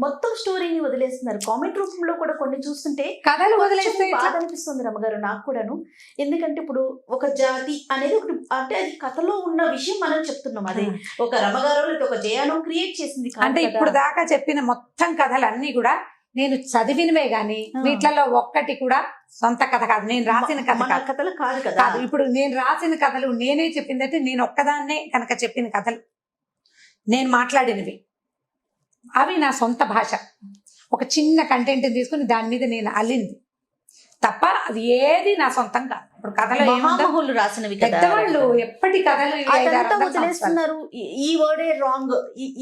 మొత్తం స్టోరీని వదిలేస్తున్నారు. కామెంట్ రూపంలో కూడా కొన్ని చూస్తుంటే కథలు వదిలేస్తే బాధ అనిపిస్తుంది రమ్మగారు, నాకు కూడాను. ఎందుకంటే ఇప్పుడు ఒక జాతి అనేది ఒకటి, అంటే అది కథలో ఉన్న విషయం మనం చెప్తున్నాం. అదే ఒక రమ్మగారు లేదా ఒక జయానో క్రియేట్ చేసింది అంటే ఇప్పుడు దాకా చెప్పిన మొత్తం కథలు అన్ని కూడా నేను చదివినవే గాని వీటిలో ఒక్కటి కూడా సొంత కథ కాదు, నేను రాసిన కథలు కాదు కదా. ఇప్పుడు నేను రాసిన కథలు నేనే చెప్పిందంటే నేను ఒక్కదాన్నే కనుక చెప్పిన కథలు, నేను మాట్లాడినవి, అవి నా సొంత భాష. ఒక చిన్న కంటెంట్ తీసుకుని దాని మీద నేను అల్లింది తప్ప అది ఏది నా సొంతం కాదు. ఇప్పుడు కథలు మహామహులు రాసినవి కదా, పెద్దవాళ్ళు ఎప్పటి కథలు వదిలేస్తున్నారు. ఈ వర్డే రాంగ్,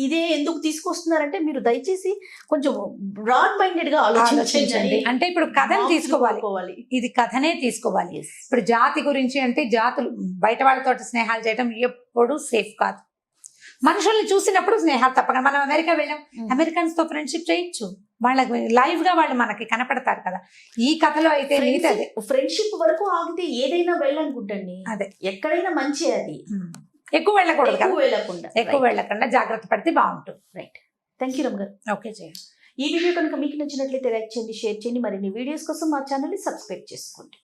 ఇదే ఎందుకు తీసుకొస్తున్నారంటే మీరు దయచేసి కొంచెం బ్రాడ్ మైండెడ్ గా ఆలోచించండి. అంటే ఇప్పుడు కథను తీసుకోవాలి, ఇది కథనే తీసుకోవాలి. ఇప్పుడు జాతి గురించి అంటే జాతులు బయట వాళ్ళతో స్నేహాలు చేయడం ఎప్పుడు సేఫ్ కాదు. మనుషుల్ని చూసినప్పుడు స్నేహాలు తప్పకుండా. మనం అమెరికా వెళ్ళాం, అమెరికన్స్ తో ఫ్రెండ్షిప్ చేయొచ్చు, వాళ్ళకి లైవ్ గా వాళ్ళు మనకి కనపడతారు కదా. ఈ కథలో అయితే ఫ్రెండ్షిప్ వరకు ఆగితే ఏదైనా వెళ్ళనుకుంటండి, అదే ఎక్కడైనా మంచి, అది ఎక్కువ వెళ్ళకూడదు, ఎక్కువ వెళ్ళకుండా జాగ్రత్త పడితే బాగుంటుంది. రైట్, థ్యాంక్ యూ రమ్ గారు. ఓకే జయ. ఈ వీడియో కనుక మీకు నచ్చినట్లయితే లైక్ చేయండి, షేర్ చేయండి. మరిన్ని వీడియోస్ కోసం మా ఛానల్ ని సబ్స్క్రైబ్ చేసుకోండి.